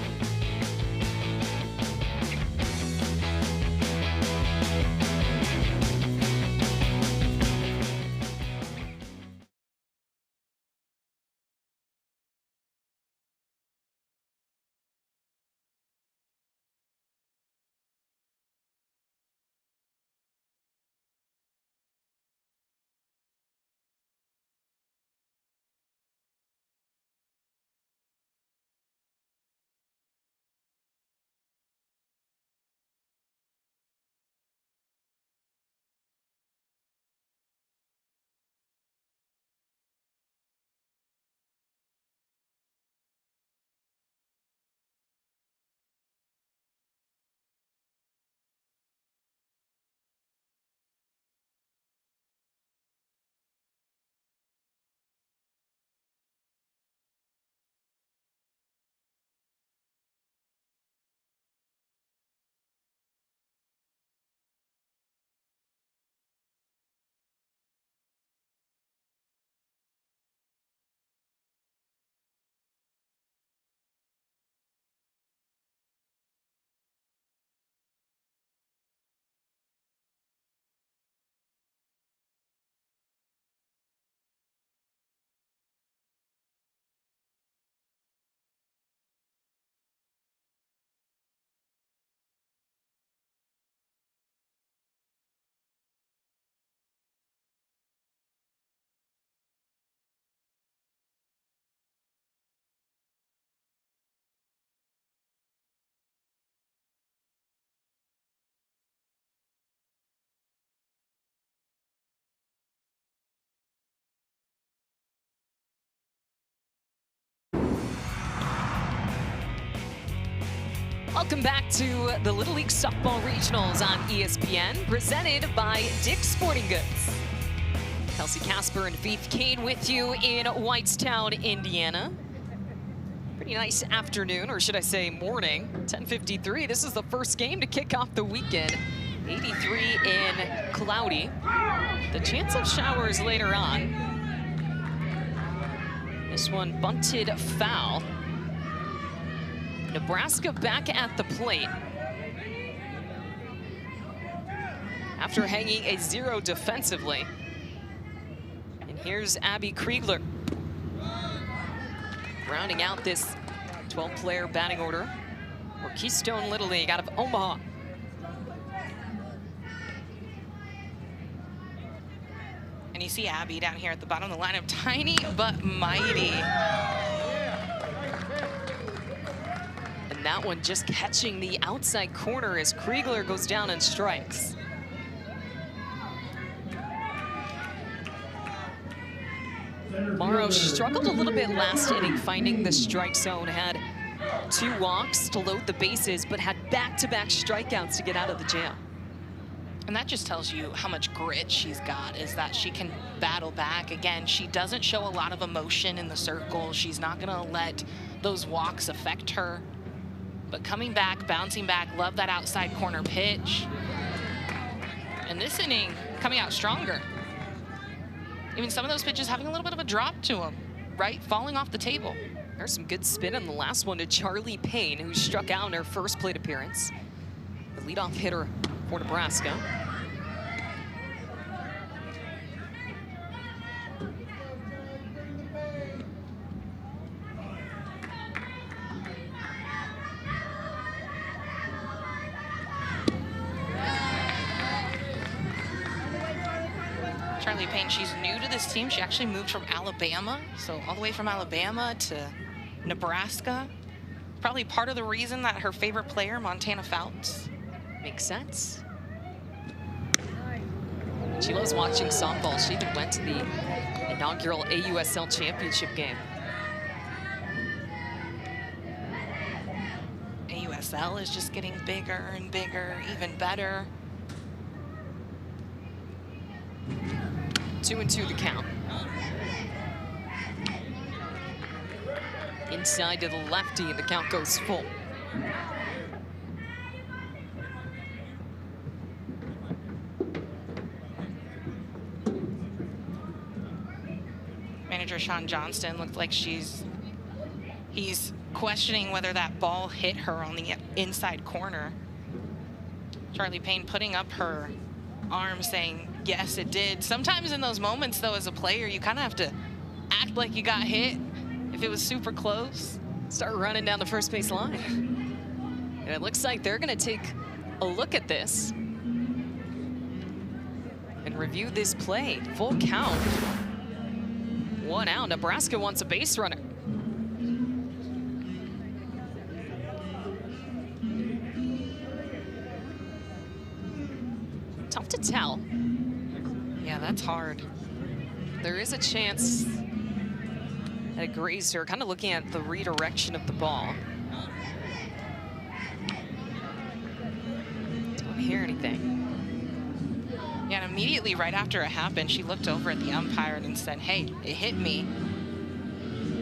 Speaker 1: Welcome back to the Little League Softball Regionals on ESPN, presented by Dick's Sporting Goods. Kelsey Casper and Faith Kane with you in Whitestown, Indiana. Pretty nice afternoon, or should I say morning, 10:53. This is the first game to kick off the weekend. 83 in cloudy. The chance of showers later on. This one bunted foul. Nebraska back at the plate after hanging a 0 defensively. And here's Abby Kriegler rounding out this 12-player batting order for Keystone Little League out of Omaha.
Speaker 2: And you see Abby down here at the bottom of the lineup, tiny but mighty.
Speaker 1: And that one just catching the outside corner as Kriegler goes down and strikes. Morrow struggled a little bit last inning finding the strike zone, had 2 walks to load the bases, but had back-to-back strikeouts to get out of the jam.
Speaker 2: And that just tells you how much grit she's got, is that she can battle back. Again, she doesn't show a lot of emotion in the circle. She's not gonna let those walks affect her. But coming back, bouncing back, love that outside corner pitch. And this inning, coming out stronger. Even some of those pitches having a little bit of a drop to them, right? Falling off the table.
Speaker 1: There's some good spin on the last one to Charlie Payne, who struck out in her first plate appearance. The leadoff hitter for Nebraska.
Speaker 2: Charlie Payne, she's new to this team. She actually moved from Alabama, so all the way from Alabama to Nebraska. Probably part of the reason that her favorite player, Montana Fouts.
Speaker 1: Makes sense. She loves watching softball. She even went to the inaugural AUSL championship game.
Speaker 2: AUSL is just getting bigger and bigger, even better.
Speaker 1: 2-2 the count. Inside to the lefty, and the count goes full.
Speaker 2: Manager Sean Johnston looked like he's questioning whether that ball hit her on the inside corner. Charlie Payne putting up her arm saying, yes, it did. Sometimes in those moments, though, as a player, you kind of have to act like you got hit if it was super close.
Speaker 1: Start running down the first base line. And it looks like they're going to take a look at this and review this play. Full count. 1 out. Nebraska wants a base runner. Tough to tell.
Speaker 2: Yeah, that's hard.
Speaker 1: There is a chance that it grazed her, kind of looking at the redirection of the ball. Don't hear anything.
Speaker 2: Yeah, and immediately right after it happened, she looked over at the umpire and said, hey, it hit me.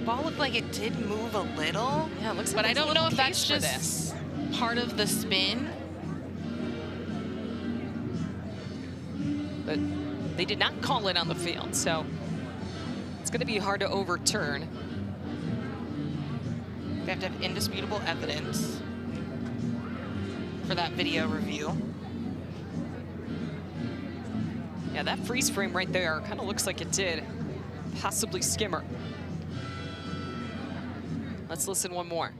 Speaker 2: Ball looked like it did move a little.
Speaker 1: Yeah, it looks like
Speaker 2: but I
Speaker 1: there's a
Speaker 2: don't know
Speaker 1: little
Speaker 2: if that's
Speaker 1: case for
Speaker 2: just part of the spin.
Speaker 1: But they did not call it on the field, so it's going to be hard to overturn.
Speaker 2: They have to have indisputable evidence for that video review.
Speaker 1: Yeah, that freeze frame right there kind of looks like it did possibly skimmer. Let's listen one more.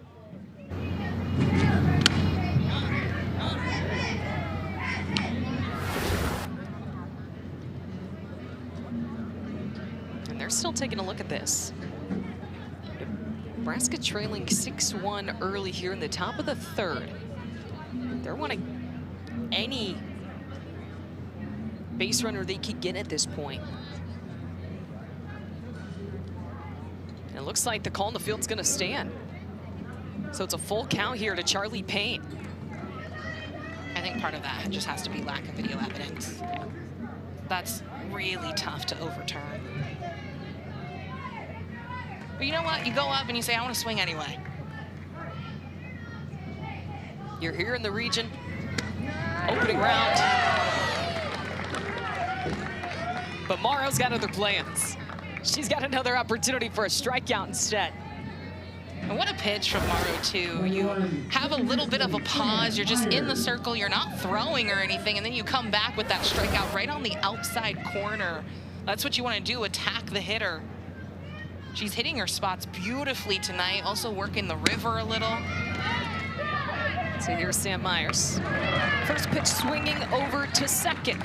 Speaker 1: And they're still taking a look at this. Nebraska trailing 6-1 early here in the top of the third. They're wanting any base runner they could get at this point. And it looks like the call in the field's gonna stand. So it's a full count here to Charlie Payne.
Speaker 2: I think part of that just has to be lack of video evidence. That's really tough to overturn. But you know what? You go up and you say, I want to swing anyway.
Speaker 1: You're here in the region. Opening round. But Morrow's got other plans. She's got another opportunity for a strikeout instead.
Speaker 2: And what a pitch from Morrow, too. You have a little bit of a pause. You're just in the circle. You're not throwing or anything. And then you come back with that strikeout right on the outside corner. That's what you want to do, attack the hitter. She's hitting her spots beautifully tonight, also working the river a little.
Speaker 1: So here's Sam Myers. First pitch swinging over to second.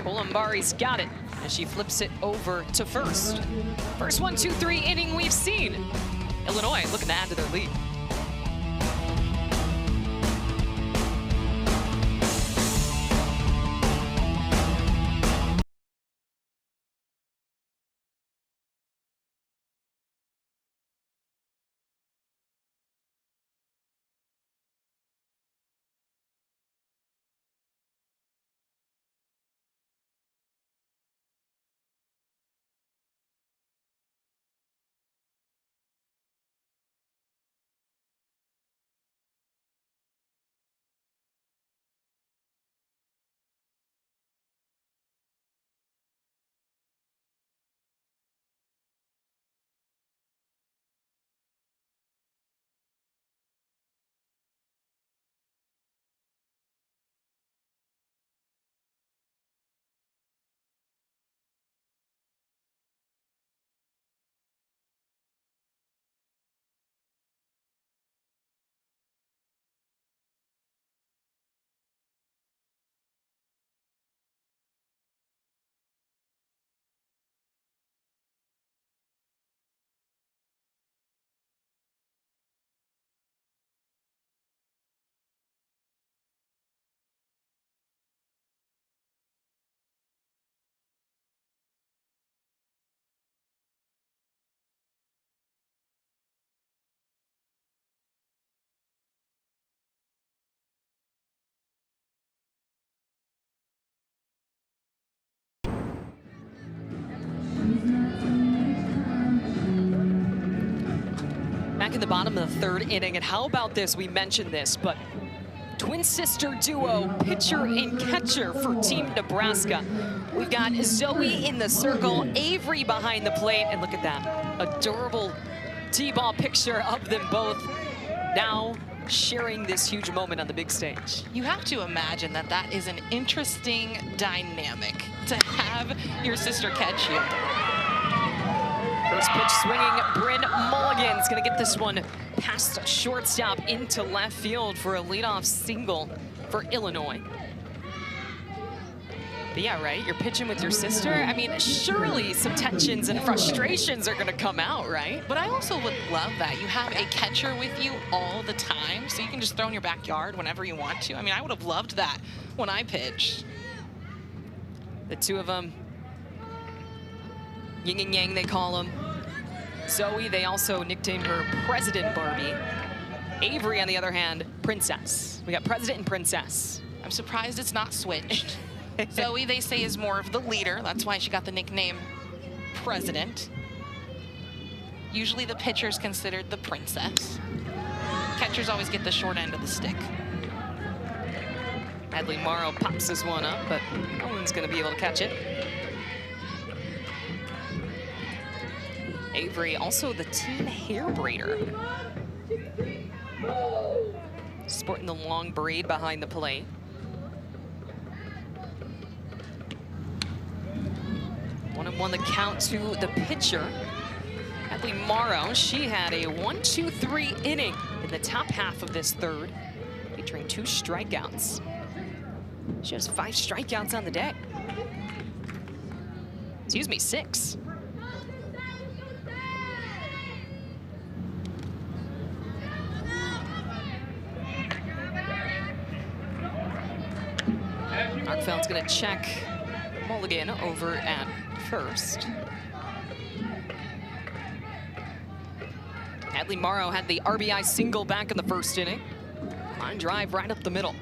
Speaker 1: Columbari's got it, and she flips it over to first. First 1-2-3 inning we've seen. Illinois looking to add to their lead. back in the bottom of the third inning, and how about this? We mentioned this, but twin sister duo, pitcher and catcher for Team Nebraska. We've got Zoe in the circle, Avery behind the plate, and look at that adorable T-ball picture of them both now sharing this huge moment on the big stage.
Speaker 2: You have to imagine that that is an interesting dynamic to have your sister catch you.
Speaker 1: First pitch swinging, Bryn Mulligan's gonna get this one past shortstop into left field for a leadoff single for Illinois. But yeah, right, you're pitching with your sister. I mean, surely some tensions and frustrations are gonna come out, right?
Speaker 2: But I also would love that. You have a catcher with you all the time, so you can just throw in your backyard whenever you want to. I mean, I would have loved that when I pitched.
Speaker 1: The two of them, yin and yang, they call them. Zoe, they also nicknamed her President Barbie. Avery, on the other hand, Princess. We got President and Princess.
Speaker 2: I'm surprised it's not switched. Zoe, they say, is more of the leader. That's why she got the nickname President. Usually the pitcher's considered the princess. Catchers always get the short end of the stick.
Speaker 1: Adley Morrow pops this one up, but no one's gonna be able to catch it. Avery, also the team hair braider. Sporting the long braid behind the plate. 1-1 the count to the pitcher. Adley Morrow, she had a 1-2-3 inning in the top half of this third, featuring 2 strikeouts. She has 5 strikeouts on the day. Excuse me, 6. Arkfeld's gonna check Mulligan over at first. Adley Morrow had the RBI single back in the first inning. Line drive right up the middle.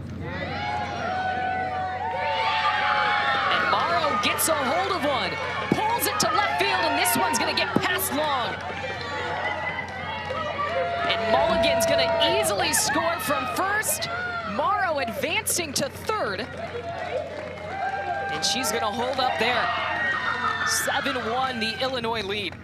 Speaker 1: And Morrow gets a hold of one, pulls it to left field, and this one's gonna get past long. And Mulligan's gonna easily score from first. Morrow advancing to third. And she's gonna hold up there. 7-1, the Illinois lead.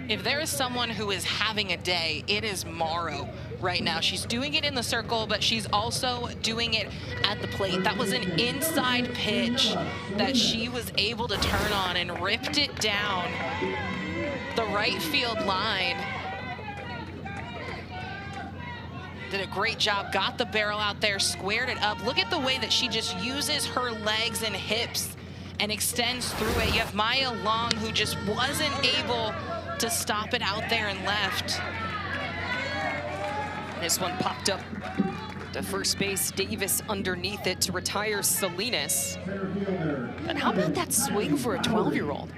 Speaker 2: If there is someone who is having a day, it is Morrow right now. She's doing it in the circle, but she's also doing it at the plate. That was an inside pitch that she was able to turn on and ripped it down the right field line. Did a great job, got the barrel out there, squared it up. Look at the way that she just uses her legs and hips and extends through it. You have Maya Long, who just wasn't able to stop it out there and left.
Speaker 1: This one popped up to first base, Davis underneath it to retire Salinas. But how about that swing for a 12-year-old?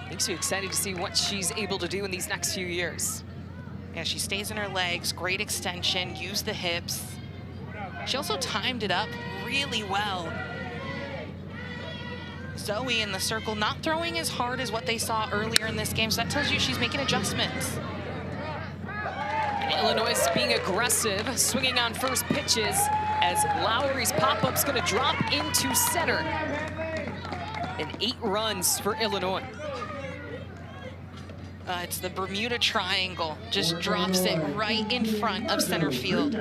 Speaker 1: Makes you excited to see what she's able to do in these next few years.
Speaker 2: Yeah, she stays in her legs, great extension, used the hips. She also timed it up really well. Zoe in the circle, not throwing as hard as what they saw earlier in this game, so that tells you she's making adjustments.
Speaker 1: Illinois is being aggressive, swinging on first pitches as Lowry's pop-up's gonna drop into center. And 8 runs for Illinois.
Speaker 2: It's the Bermuda Triangle, just drops it right in front of center field.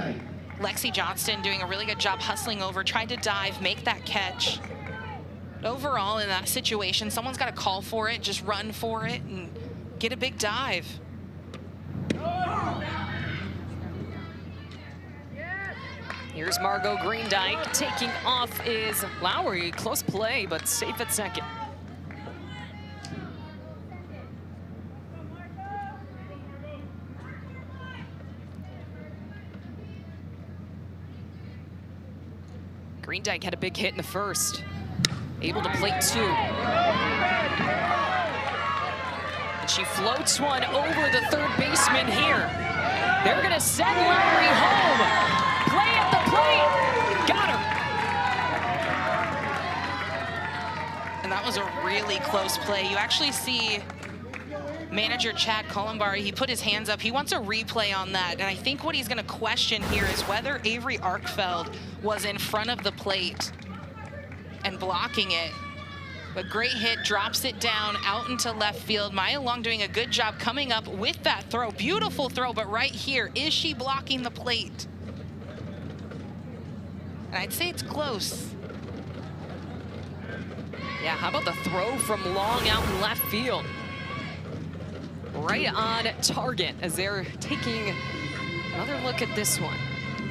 Speaker 2: Lexi Johnston doing a really good job hustling over, tried to dive, make that catch. But overall, in that situation, someone's got to call for it, just run for it, and get a big dive.
Speaker 1: Here's Margot Greendike. Taking off is Lowry. Close play, but safe at second. Greendike had a big hit in the first. Able to plate 2. And she floats one over the third baseman here. They're gonna send Lowry home. Play at the plate. Got her.
Speaker 2: And that was a really close play. You actually see manager Chad Columbari, he put his hands up. He wants a replay on that. And I think what he's going to question here is whether Avery Arkfeld was in front of the plate and blocking it. But great hit, drops it down out into left field. Maya Long doing a good job coming up with that throw. Beautiful throw, but right here, is she blocking the plate? And I'd say it's close.
Speaker 1: Yeah, how about the throw from Long out in left field? Right on target as they're taking another look at this one.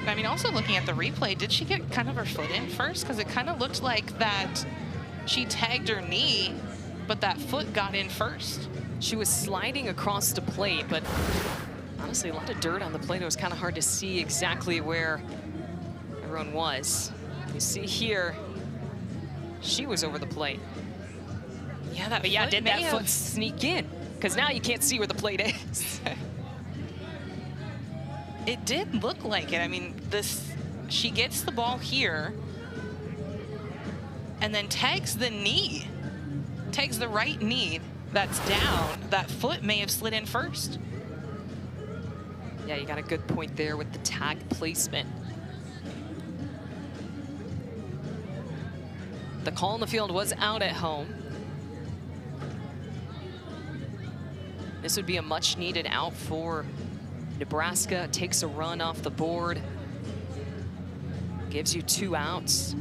Speaker 2: I mean, also looking at the replay, did she get kind of her foot in first? Because it kind of looked like that she tagged her knee, but that foot got in first.
Speaker 1: She was sliding across the plate, but honestly, a lot of dirt on the plate. It was kind of hard to see exactly where everyone was. You see here, she was over the plate.
Speaker 2: Yeah, that
Speaker 1: but yeah, did that foot sneak in? Because now you can't see where the plate is.
Speaker 2: It did look like it. I mean, she gets the ball here and then tags the knee, tags the right knee that's down. That foot may have slid in first.
Speaker 1: Yeah, you got a good point there with the tag placement. The call in the field was out at home. This would be a much needed out for Nebraska. Takes a run off the board. Gives you 2 outs.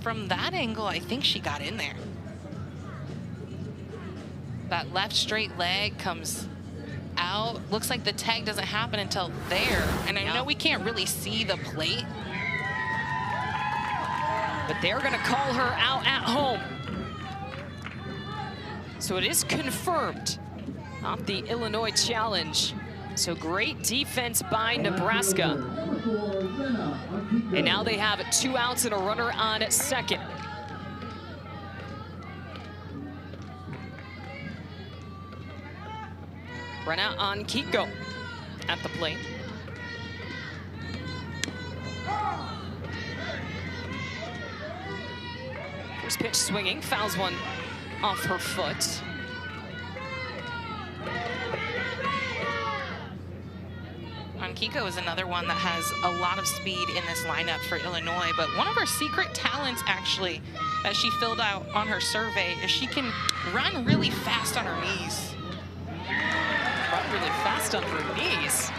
Speaker 2: From that angle, I think she got in there. That left straight leg comes out. Looks like the tag doesn't happen until there. And I know we can't really see the plate.
Speaker 1: But they're gonna call her out at home. So it is confirmed off the Illinois challenge. So great defense by Nebraska. And now they have 2 outs and a runner on second. Run out on Kiko at the plate. First pitch swinging, fouls one off her foot.
Speaker 2: Kiko is another one that has a lot of speed in this lineup for Illinois, but one of her secret talents actually, as she filled out on her survey, is she can run really fast on her knees.
Speaker 1: Run really fast on her knees.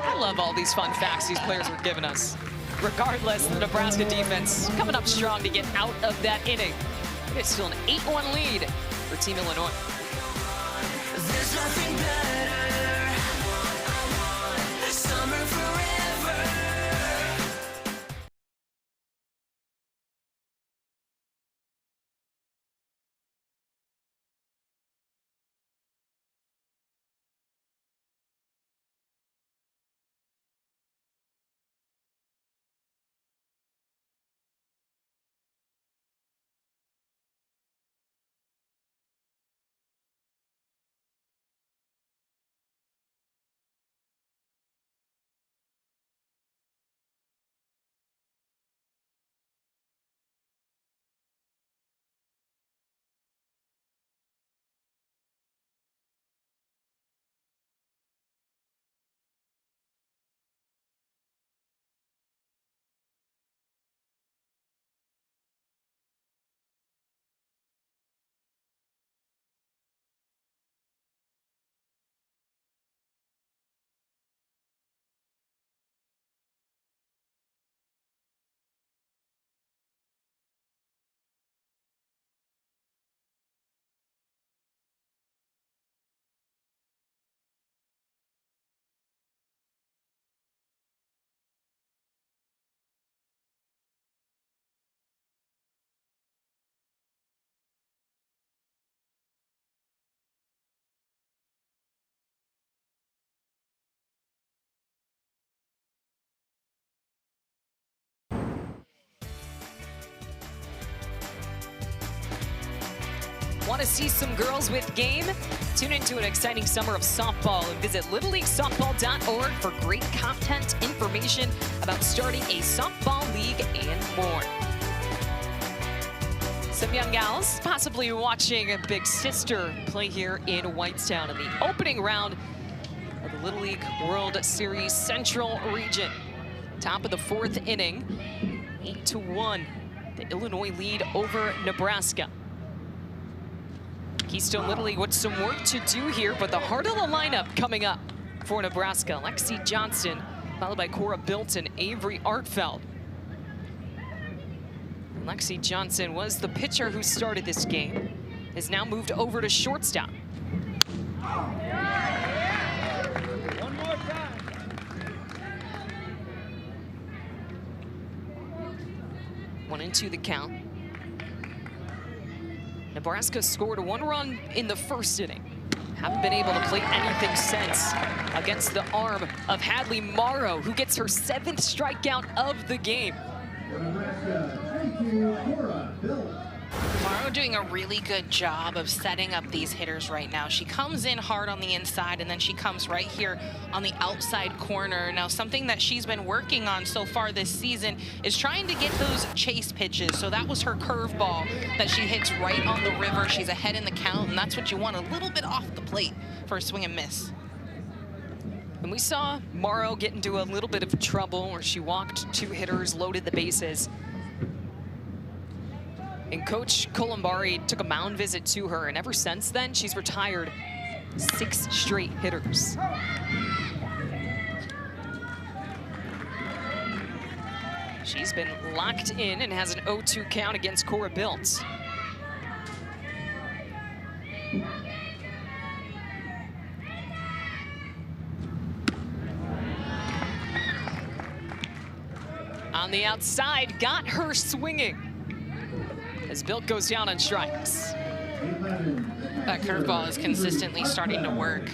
Speaker 1: I love all these fun facts these players were giving us. Regardless, the Nebraska defense coming up strong to get out of that inning. It's still an 8-1 lead for Team Illinois.
Speaker 4: There's nothing better.
Speaker 1: Want to see some girls with game? Tune into an exciting summer of softball and visit littleleaguesoftball.org for great content, information about starting a softball league, and more. Some young gals possibly watching a big sister play here in Whitestown in the opening round of the Little League World Series Central Region. Top of the 4th inning, 8-1, the Illinois lead over Nebraska. Keystone Little League with some work to do here, but the heart of the lineup coming up for Nebraska. Lexi Johnson, followed by Cora Bilton, Avery Artfeld. Lexi Johnson was the pitcher who started this game, has now moved over to shortstop.
Speaker 5: One more time.
Speaker 1: 1-2 the count. Nebraska scored 1 run in the 1st inning. Haven't been able to play anything since against the arm of Hadley Morrow, who gets her 7th strikeout of the game.
Speaker 3: For Nebraska, thank you, Cora Bill.
Speaker 2: Morrow doing a really good job of setting up these hitters right now. She comes in hard on the inside, and then she comes right here on the outside corner. Now, something that she's been working on so far this season is trying to get those chase pitches. So that was her curveball that she hits right on the river. She's ahead in the count, and that's what you want, a little bit off the plate for a swing and miss.
Speaker 1: And we saw Morrow get into a little bit of trouble where she walked 2 hitters, loaded the bases. And Coach Columbari took a mound visit to her, and ever since then, she's retired 6 straight hitters. She's been locked in and has an 0-2 count against Cora Bilt. On the outside, got her swinging as Bilt goes down on strikes.
Speaker 2: That curveball is consistently starting to work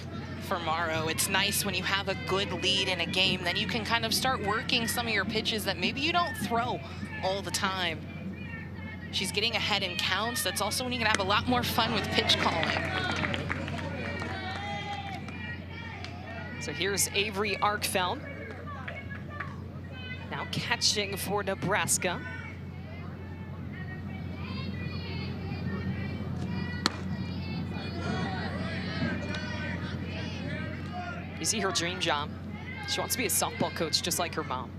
Speaker 2: for Morrow. It's nice when you have a good lead in a game, then you can kind of start working some of your pitches that maybe you don't throw all the time. She's getting ahead in counts. That's also when you can have a lot more fun with pitch calling.
Speaker 1: So here's Avery Arkfeld. Now catching for Nebraska. You see her dream job. She wants to be a softball coach just like her mom.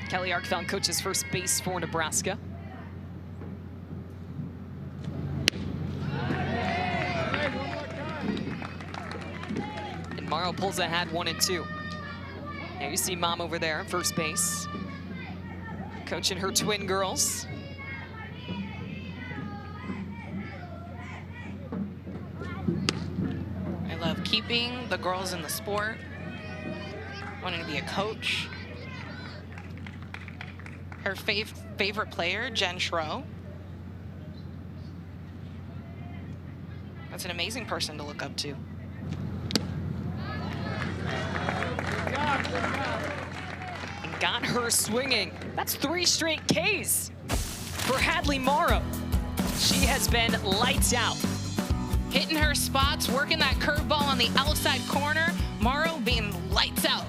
Speaker 1: Kelly Arkfeld coaches first base for Nebraska. And Morrow pulls ahead 1-2. Now you see mom over there at first base, coaching her twin girls.
Speaker 2: I love keeping the girls in the sport, wanting to be a coach. Her favorite player, Jen Schroe. That's an amazing person to look up to.
Speaker 1: And got her swinging. That's 3 straight Ks for Hadley Morrow. She has been lights out.
Speaker 2: Hitting her spots, working that curveball on the outside corner. Morrow being lights out.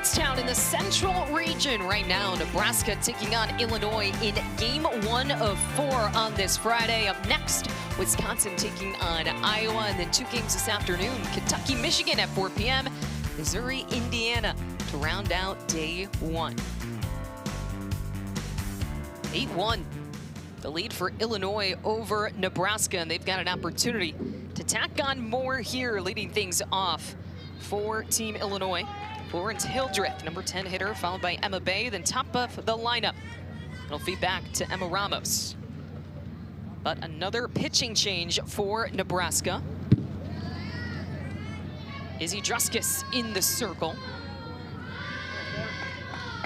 Speaker 1: Whitestown in the Central Region right now. Nebraska taking on Illinois in Game 1 of 4 on this Friday. Up next, Wisconsin taking on Iowa, and then 2 games this afternoon. Kentucky, Michigan at 4 p.m. Missouri, Indiana to round out day 1. 8-1, the lead for Illinois over Nebraska, and they've got an opportunity to tack on more here, leading things off for Team Illinois. Florence Hildreth, number 10 hitter, followed by Emma Bay, then top of the lineup. It'll feed back to Emma Ramos. But another pitching change for Nebraska. Izzy Druskis in the circle.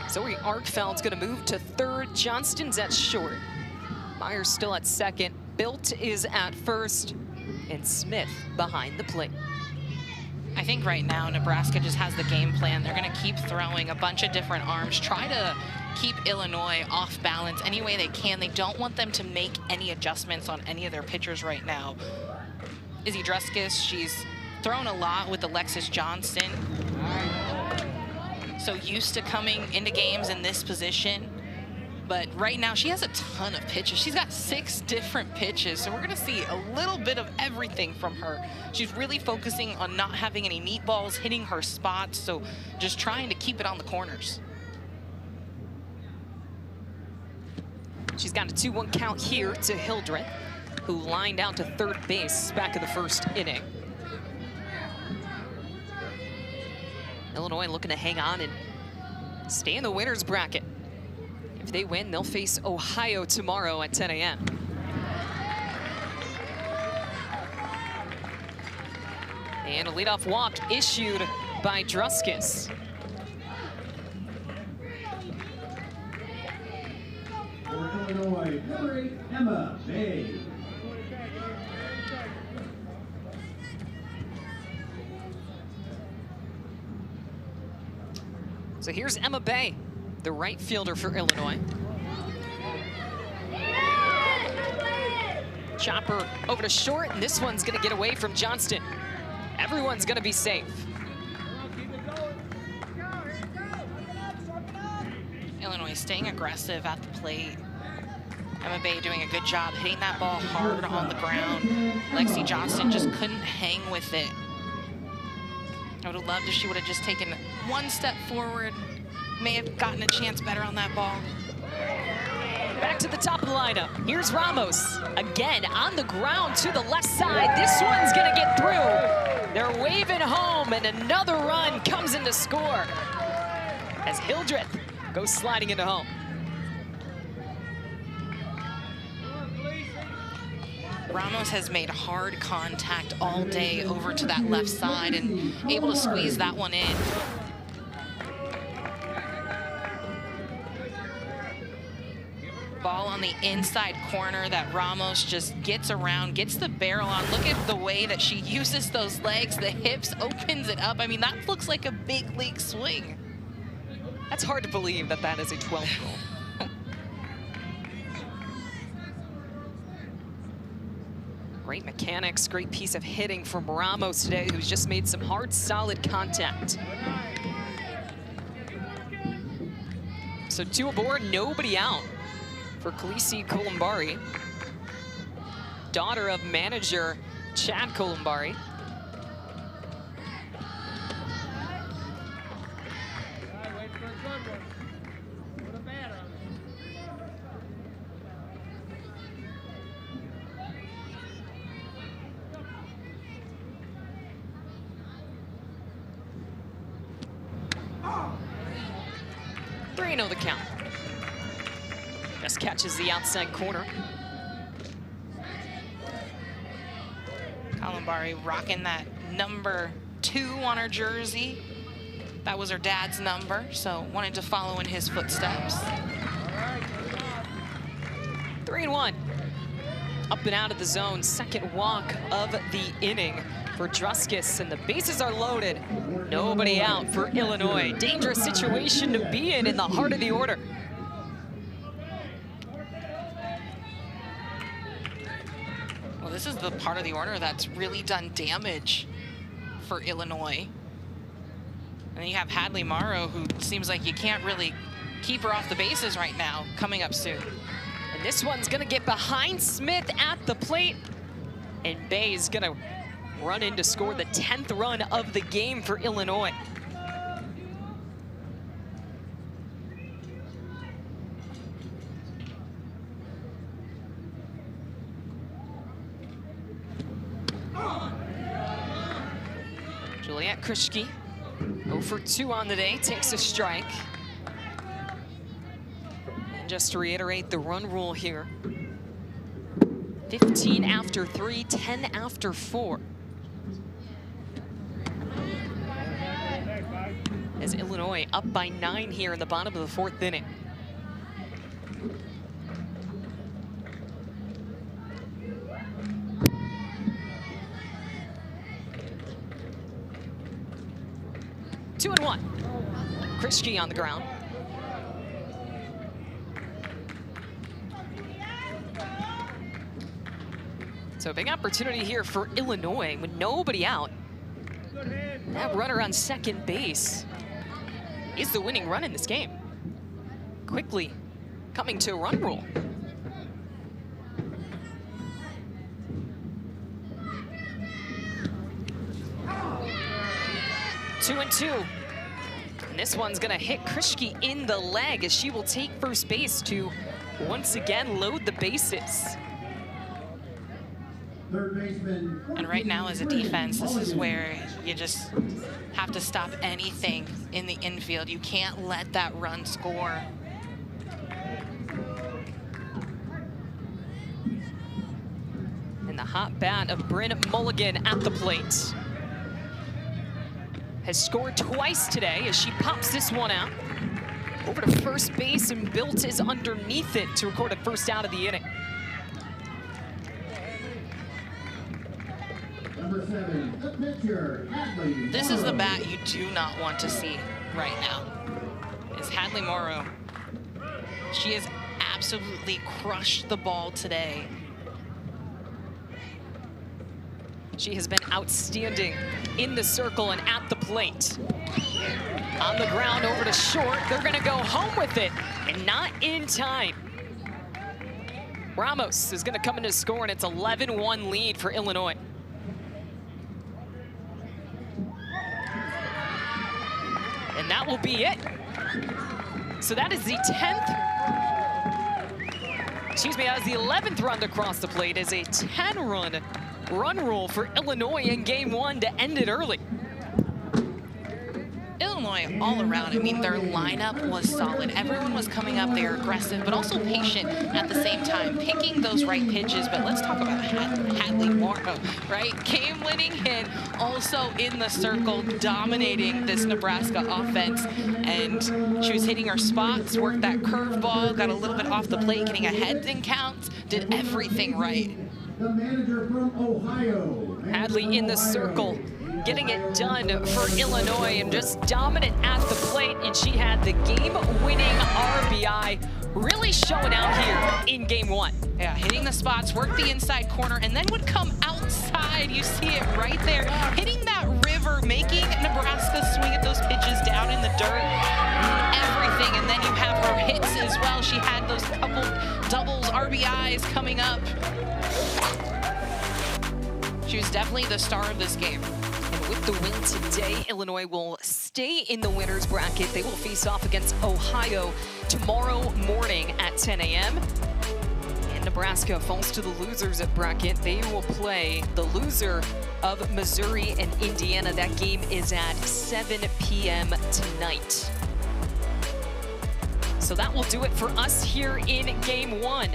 Speaker 1: Zoe Arkfeld's gonna move to third. Johnston's at short. Myers still at second. Bilt is at first. And Smith behind the plate.
Speaker 2: I think right now Nebraska just has the game plan. They're going to keep throwing a bunch of different arms, try to keep Illinois off balance any way they can. They don't want them to make any adjustments on any of their pitchers right now. Izzy Druskis, she's thrown a lot with Alexis Johnston. So used to coming into games in this position. But right now, she has a ton of pitches. She's got 6 different pitches, so we're gonna see a little bit of everything from her. She's really focusing on not having any meatballs hitting her spots, so just trying to keep it on the corners.
Speaker 1: She's got a 2-1 count here to Hildreth, who lined out to third base back in the first inning. Illinois looking to hang on and stay in the winner's bracket. If they win, they'll face Ohio tomorrow at 10 a.m. And a leadoff walk issued by Druskis.
Speaker 3: For Illinois, number 8, Emma Bay.
Speaker 1: So here's Emma Bay, the right fielder for Illinois. Chopper over to short, and this one's gonna get away from Johnston. Everyone's gonna be safe.
Speaker 2: Illinois staying aggressive at the plate. Emma Bay doing a good job hitting that ball hard on the ground. Lexi Johnston just couldn't hang with it. I would have loved if she would have just taken 1 step forward, may have gotten a chance better on that ball.
Speaker 1: Back to the top of the lineup. Here's Ramos, again on the ground to the left side. This one's gonna get through. They're waving home, and another run comes in to score as Hildreth goes sliding into home.
Speaker 2: Ramos has made hard contact all day over to that left side and able to squeeze that one in. Ball on the inside corner that Ramos just gets around, gets the barrel on. Look at the way that she uses those legs, the hips, opens it up. I mean, that looks like a big league swing.
Speaker 1: That's hard to believe that that is a 12-year-old. Great mechanics, great piece of hitting from Ramos today, who's just made some hard, solid contact. So 2 aboard, nobody out for Khaleesi Columbari, daughter of manager Chad Columbari.
Speaker 5: Wait for a good one. Put a bat on it.
Speaker 1: Oh. 3-0 the count. Just catches the outside corner.
Speaker 2: Columbari rocking that number 2 on her jersey. That was her dad's number, so wanted to follow in his footsteps.
Speaker 1: 3-1. Up and out of the zone, second walk of the inning for Druskis, and the bases are loaded. Nobody out for Illinois. Dangerous situation to be in the heart of the order.
Speaker 2: Well, this is the part of the order that's really done damage for Illinois. And then you have Hadley Morrow, who seems like you can't really keep her off the bases right now, coming up soon.
Speaker 1: And this one's gonna get behind Smith at the plate. And Bay is gonna run in to score the 10th run of the game for Illinois. Juliet Krischke, 0 for 2 on the day, takes a strike. And just to reiterate the run rule here, 15 after 3, 10 after 4. As Illinois up by 9 here in the bottom of the 4th inning. Two and one. Krischke on the ground. So a big opportunity here for Illinois with nobody out. That runner on second base is the winning run in this game. Quickly coming to a run rule. Two and two. And this one's gonna hit Krischke in the leg as she will take first base to once again load the bases.
Speaker 3: Third baseman.
Speaker 2: And right now as a defense, this is where you just have to stop anything in the infield. You can't let that run score.
Speaker 1: And the hot bat of Bryn Mulligan at the plate. Has scored twice today as she pops this one out. Over to first base, and Bilt is underneath it to record a first out of the inning.
Speaker 3: Number 7, the pitcher, Hadley.
Speaker 2: This is the bat you do not want to see right now, is Hadley Morrow. She has absolutely crushed the ball today.
Speaker 1: She has been outstanding in the circle and at the plate. On the ground over to short. They're gonna go home with it, and not in time. Ramos is gonna come in to score, and it's 11-1 lead for Illinois. And that will be it. So that is the 10th, that is the 11th run to cross the plate as a 10-run run rule for Illinois in game 1 to end it early.
Speaker 2: Illinois all around, I mean, their lineup was solid. Everyone was coming up, they were aggressive, but also patient at the same time, picking those right pitches. But let's talk about Hadley Morrow, right? Game-winning hit, also in the circle, dominating this Nebraska offense. And she was hitting her spots, worked that curveball, got a little bit off the plate, getting ahead in counts, did everything right.
Speaker 3: The manager from Ohio.
Speaker 1: Hadley in the circle, getting it done for Illinois, and just dominant at the plate, and she had the game-winning RBI, really showing out here in game 1.
Speaker 2: Yeah, hitting the spots, worked the inside corner, and then would come outside. You see it right there, hitting that river, making Nebraska swing at those pitches down in the dirt, everything. And then you have her hits as well. She had those couple doubles, RBIs coming up. She was definitely the star of this game.
Speaker 1: And with the win today, Illinois will stay in the winner's bracket. They will face off against Ohio tomorrow morning at 10 a.m. And Nebraska falls to the losers at bracket. They will play the loser of Missouri and Indiana. That game is at 7 p.m. tonight. So that will do it for us here in game 1.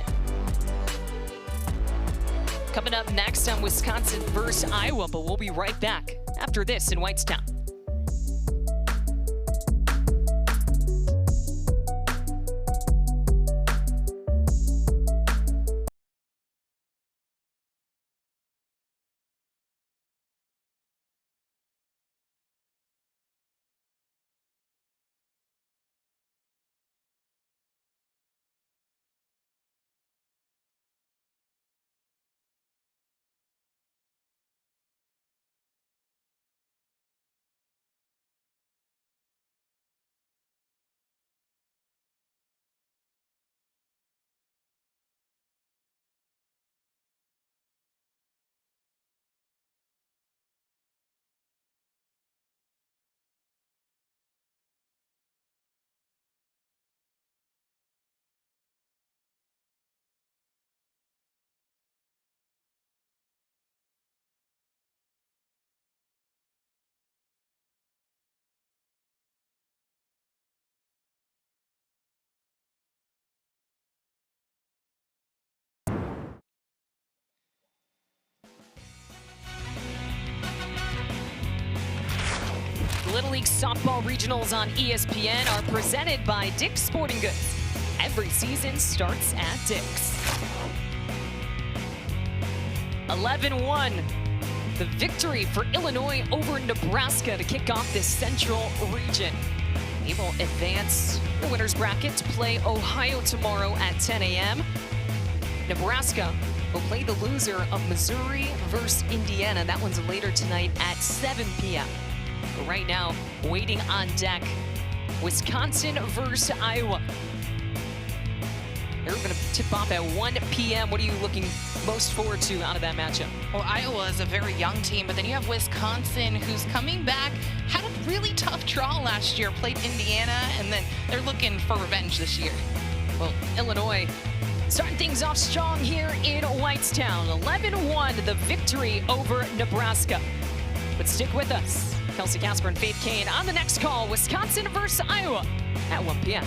Speaker 1: Coming up next on Wisconsin versus Iowa, but we'll be right back after this in Whitestown. Little League softball regionals on ESPN are presented by Dick's Sporting Goods. Every season starts at Dick's. 11-1, the victory for Illinois over Nebraska to kick off this Central region. They will advance the winner's bracket to play Ohio tomorrow at 10 a.m. Nebraska will play the loser of Missouri versus Indiana. That one's later tonight at 7 p.m. But right now, waiting on deck, Wisconsin versus Iowa. They're going to tip off at 1 p.m. What are you looking most forward to out of that matchup?
Speaker 2: Well, Iowa is a very young team, but then you have Wisconsin, who's coming back, had a really tough draw last year, played Indiana, and then they're looking for revenge this year.
Speaker 1: Well, Illinois starting things off strong here in Whitestown. 11-1, the victory over Nebraska. But stick with us. Kelsey Casper and Faith Kane on the next call. Wisconsin versus Iowa at 1 p.m.